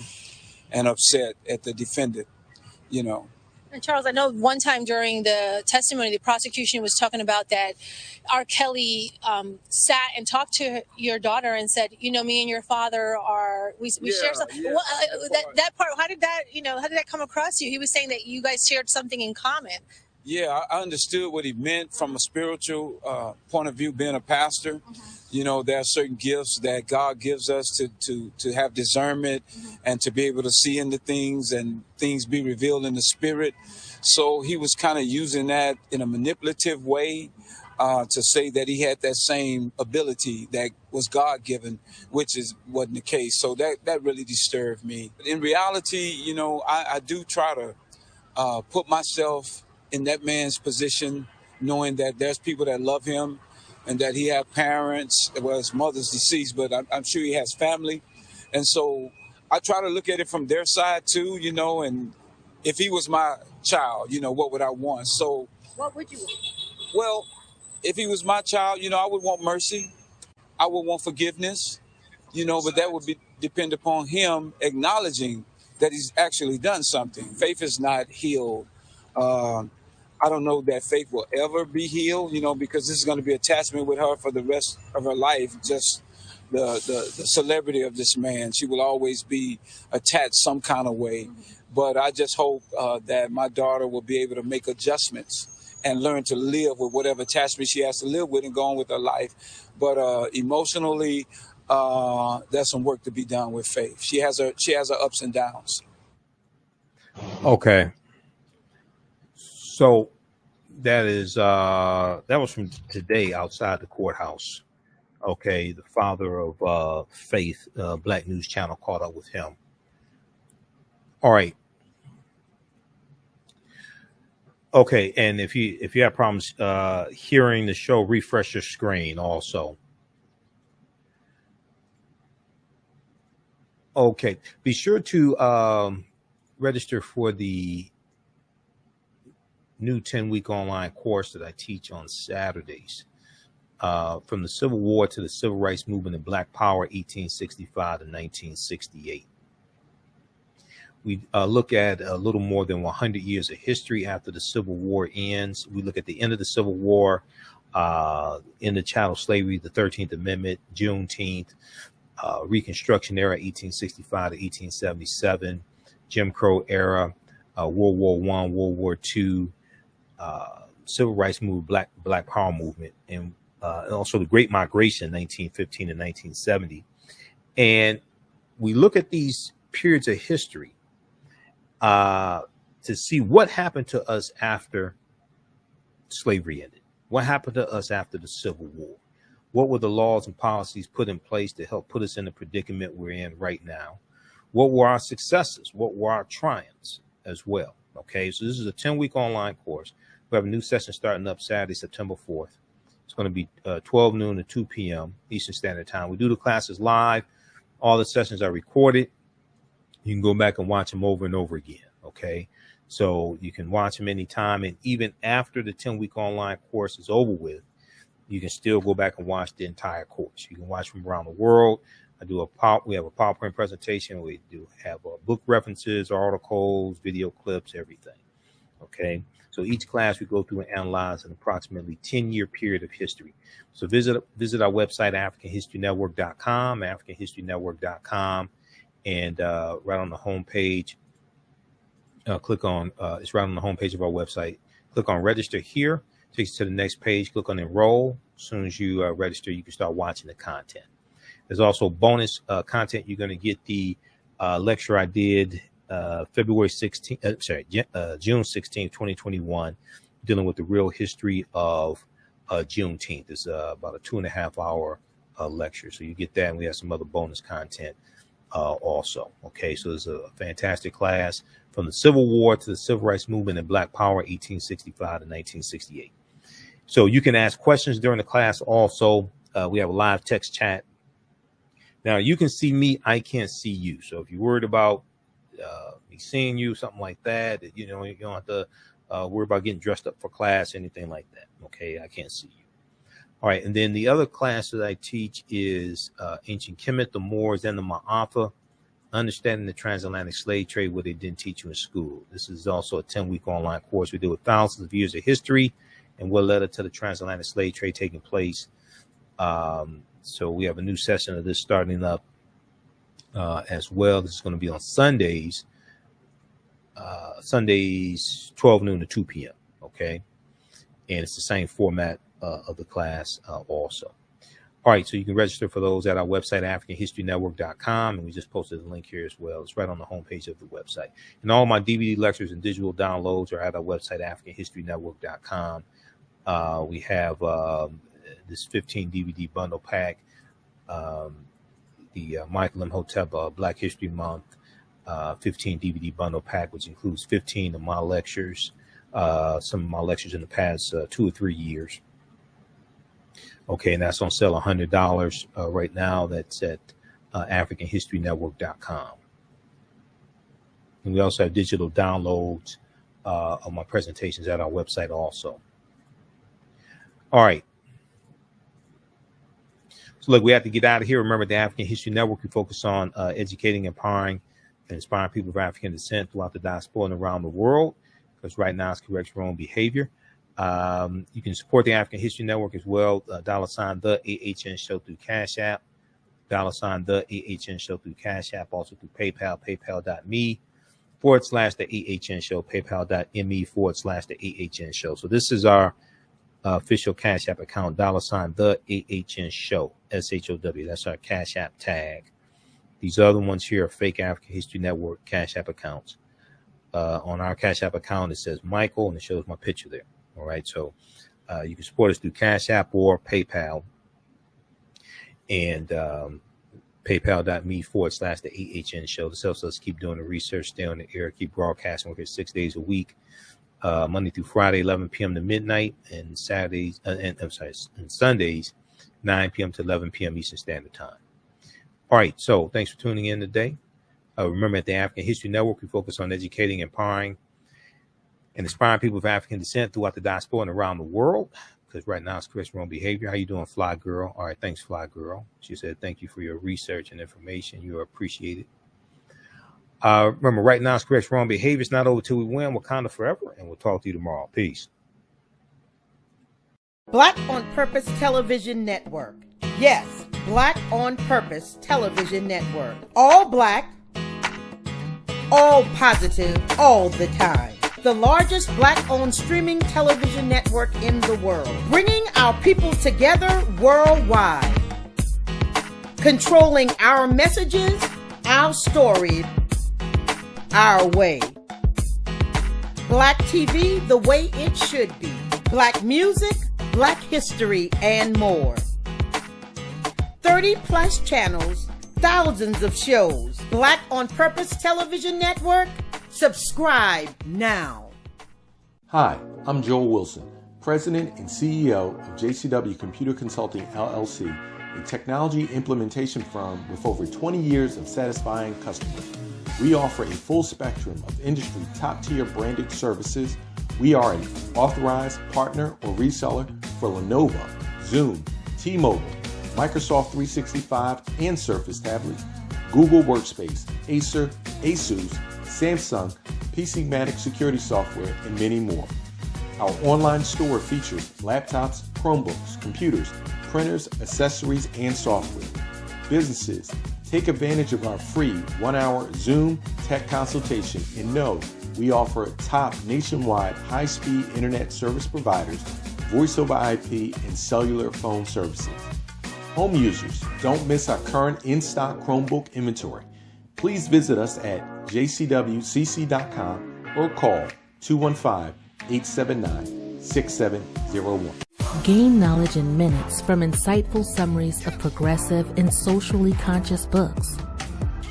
and upset at the defendant, you know. And Charles, I know one time during the testimony, the prosecution was talking about that R. Kelly sat and talked to your daughter and said, you know, me and your father are, we share something. Yeah, that part, how did that come across to you? He was saying that you guys shared something in common. Yeah, I understood what he meant from a spiritual point of view, being a pastor. Mm-hmm. You know, there are certain gifts that God gives us to have discernment and to be able to see into things and things be revealed in the spirit. So he was kind of using that in a manipulative way to say that he had that same ability that was God-given, which wasn't the case. So that really disturbed me. In reality, you know, I do try to put myself in that man's position, knowing that there's people that love him and that he has parents. Well, his mother's deceased, but I'm sure he has family. And so I try to look at it from their side too, you know, and if he was my child, you know, what would I want? So what would you want? Well, if he was my child, you know, I would want mercy. I would want forgiveness, you know, but that would depend upon him acknowledging that he's actually done something. Faith is not healed. I don't know that Faith will ever be healed, you know, because this is going to be attachment with her for the rest of her life. Just the celebrity of this man. She will always be attached some kind of way. But I just hope that my daughter will be able to make adjustments and learn to live with whatever attachment she has to live with and go on with her life. But emotionally, there's some work to be done with Faith. She has her ups and downs. Okay. So that was from today outside the courthouse. Okay, the father of Faith, Black News Channel caught up with him. All right. Okay, and if you have problems hearing the show, refresh your screen also. Okay, be sure to register for the new 10-week online course that I teach on Saturdays. From the Civil War to the Civil Rights Movement and Black Power, 1865 to 1968. We look at a little more than 100 years of history after the Civil War ends. We look at the end of the Civil War, in the chattel slavery, the 13th Amendment, Juneteenth, Reconstruction Era, 1865 to 1877, Jim Crow era, World War I, World War II, Civil Rights Movement, Black Power Movement, and also the Great Migration, 1915 to 1970. And we look at these periods of history to see what happened to us after slavery ended. What happened to us after the Civil War? What were the laws and policies put in place to help put us in the predicament we're in right now? What were our successes? What were our triumphs as well? Okay, so this is a 10-week online course. We have a new session starting up Saturday, September 4th. It's going to be 12 noon to 2 p.m. Eastern Standard Time. We do the classes live. All the sessions are recorded. You can go back and watch them over and over again. Okay, so you can watch them anytime, and even after the 10-week online course is over with, you can still go back and watch the entire course. You can watch from around the world. We have a PowerPoint presentation. We do have book references, articles, video clips, everything. Okay, so each class we go through and analyze an approximately 10-year period of history. So visit our website, AfricanHistoryNetwork.com, AfricanHistoryNetwork.com, and right on the homepage, click on, it's right on the homepage of our website. Click on register here, takes you to the next page. Click on enroll. As soon as you register, you can start watching the content. There's also bonus content. You're going to get the lecture I did June 16, 2021, dealing with the real history of Juneteenth. It's about a 2.5-hour lecture. So you get that, and we have some other bonus content also. Okay, so it's a fantastic class from the Civil War to the Civil Rights Movement and Black Power, 1865 to 1968. So you can ask questions during the class also. We have a live text chat. Now you can see me, I can't see you. So if you're worried about me seeing you, something like that, you don't have to worry about getting dressed up for class, anything like that. Okay, I can't see you. All right, and then the other class that I teach is Ancient Kemet, the Moors, and the Ma'afa, Understanding the Transatlantic Slave Trade, what they didn't teach you in school. This is also a 10-week online course. We deal with thousands of years of history and what led up to the transatlantic slave trade taking place. So we have a new session of this starting up as well. This is going to be on Sundays, 12 noon to 2 p.m. Okay, and it's the same format of the class also. All right, so you can register for those at our website, AfricanHistoryNetwork.com, and we just posted a link here as well. It's right on the homepage of the website. And all my DVD lectures and digital downloads are at our website, AfricanHistoryNetwork.com. We have this 15 DVD bundle pack, the Michael Imhotep Black History Month 15 DVD bundle pack, which includes 15 of my lectures, some of my lectures in the past 2 or 3 years. Okay, and that's on sale $100 right now. That's at AfricanHistoryNetwork.com. And we also have digital downloads of my presentations at our website also. All right. So look, we have to get out of here. Remember, the African History Network, we focus on educating, empowering, and inspiring people of African descent throughout the diaspora and around the world, because right now it's corrects your own behavior. You can support the African History Network as well. $ the AHN Show through Cash App. $ the AHN Show through Cash App, also through PayPal, paypal.me. /TheAHNShow, PayPal.me/TheAHNShow. So this is our official Cash App account, $TheAHNShow, SHOW. That's our Cash App tag. These other ones here are fake African History Network Cash App accounts. On our Cash App account, it says Michael, and it shows my picture there. All right, so you can support us through Cash App or PayPal. And PayPal.me/TheAHNShow. This helps us keep doing the research, stay on the air, keep broadcasting. We're here 6 days a week, Monday through Friday, 11 p.m. to midnight, and Saturdays, and Sundays, 9 p.m. to 11 p.m. Eastern Standard Time. All right, so thanks for tuning in today. Remember, at the African History Network, we focus on educating, empowering, and inspiring people of African descent throughout the diaspora and around the world. Because right now it's Chris Wrong Behavior. How you doing, Fly Girl? All right, thanks, Fly Girl. She said thank you for your research and information. You are appreciated. Remember, right now it's Chris Wrong Behavior. It's not over till we win. Wakanda forever, and we'll talk to you tomorrow. Peace. Black on Purpose Television Network. Yes, Black on Purpose Television Network. All black, all positive, all the time. The largest black-owned streaming television network in the world, bringing our people together worldwide, controlling our messages, our stories, our way. Black TV the way it should be. Black music, Black history, and more. 30+ channels, thousands of shows. Black on Purpose Television Network. Subscribe now. Hi, I'm Joel Wilson, President and CEO of JCW Computer Consulting, LLC, a technology implementation firm with over 20 years of satisfying customers. We offer a full spectrum of industry top-tier branded services. We are an authorized partner or reseller for Lenovo, Zoom, T-Mobile, Microsoft 365 and Surface tablets, Google Workspace, Acer, Asus, Samsung, PCmatic security software, and many more. Our online store features laptops, Chromebooks, computers, printers, accessories, and software. Businesses, take advantage of our free 1-hour Zoom tech consultation and know we offer top nationwide high-speed internet service providers, voice over IP, and cellular phone services. Home users, don't miss our current in-stock Chromebook inventory. Please visit us at jcwcc.com or call 215-879-6701. Gain knowledge in minutes from insightful summaries of progressive and socially conscious books.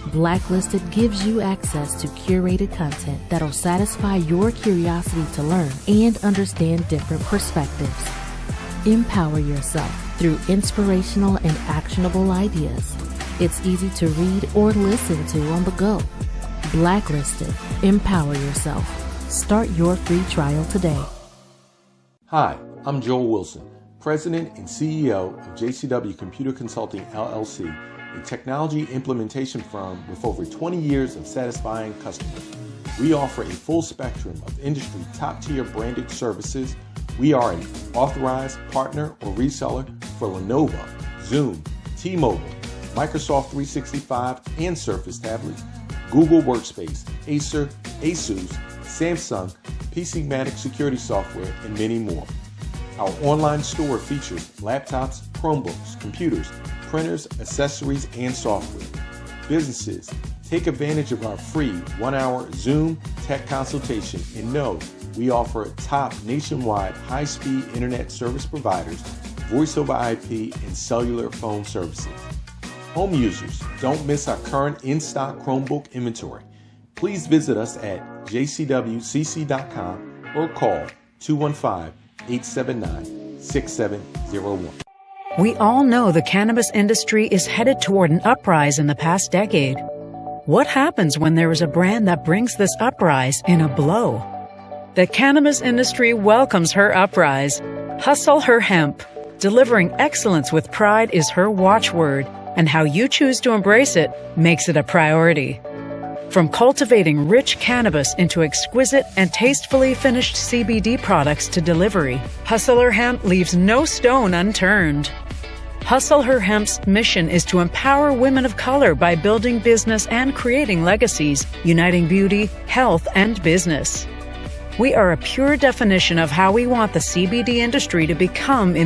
Blacklisted gives you access to curated content that'll satisfy your curiosity to learn and understand different perspectives. Empower yourself through inspirational and actionable ideas. It's easy to read or listen to on the go. Blacklisted. Empower yourself. Start your free trial today. Hi, I'm Joel Wilson, President and CEO of JCW Computer Consulting, LLC, a technology implementation firm with over 20 years of satisfying customers. We offer a full spectrum of industry top-tier branded services. We are an authorized partner or reseller for Lenovo, Zoom, T-Mobile, Microsoft 365 and Surface tablets, Google Workspace, Acer, Asus, Samsung, PCmatic security software, and many more. Our online store features laptops, Chromebooks, computers, printers, accessories, and software. Businesses, take advantage of our free 1-hour Zoom tech consultation and know we offer top nationwide high-speed internet service providers, voice over IP, and cellular phone services. Home users, don't miss our current in-stock Chromebook inventory. Please visit us at jcwcc.com or call 215-879-6701. We all know the cannabis industry is headed toward an uprise in the past decade. What happens when there is a brand that brings this uprise in a blow? The cannabis industry welcomes her uprise. Hustle her hemp. Delivering excellence with pride is her watchword, and how you choose to embrace it makes it a priority. From cultivating rich cannabis into exquisite and tastefully finished CBD products to delivery, Hustler Hemp leaves no stone unturned. Hustle Her Hemp's mission is to empower women of color by building business and creating legacies, uniting beauty, health, and business. We are a pure definition of how we want the CBD industry to become in the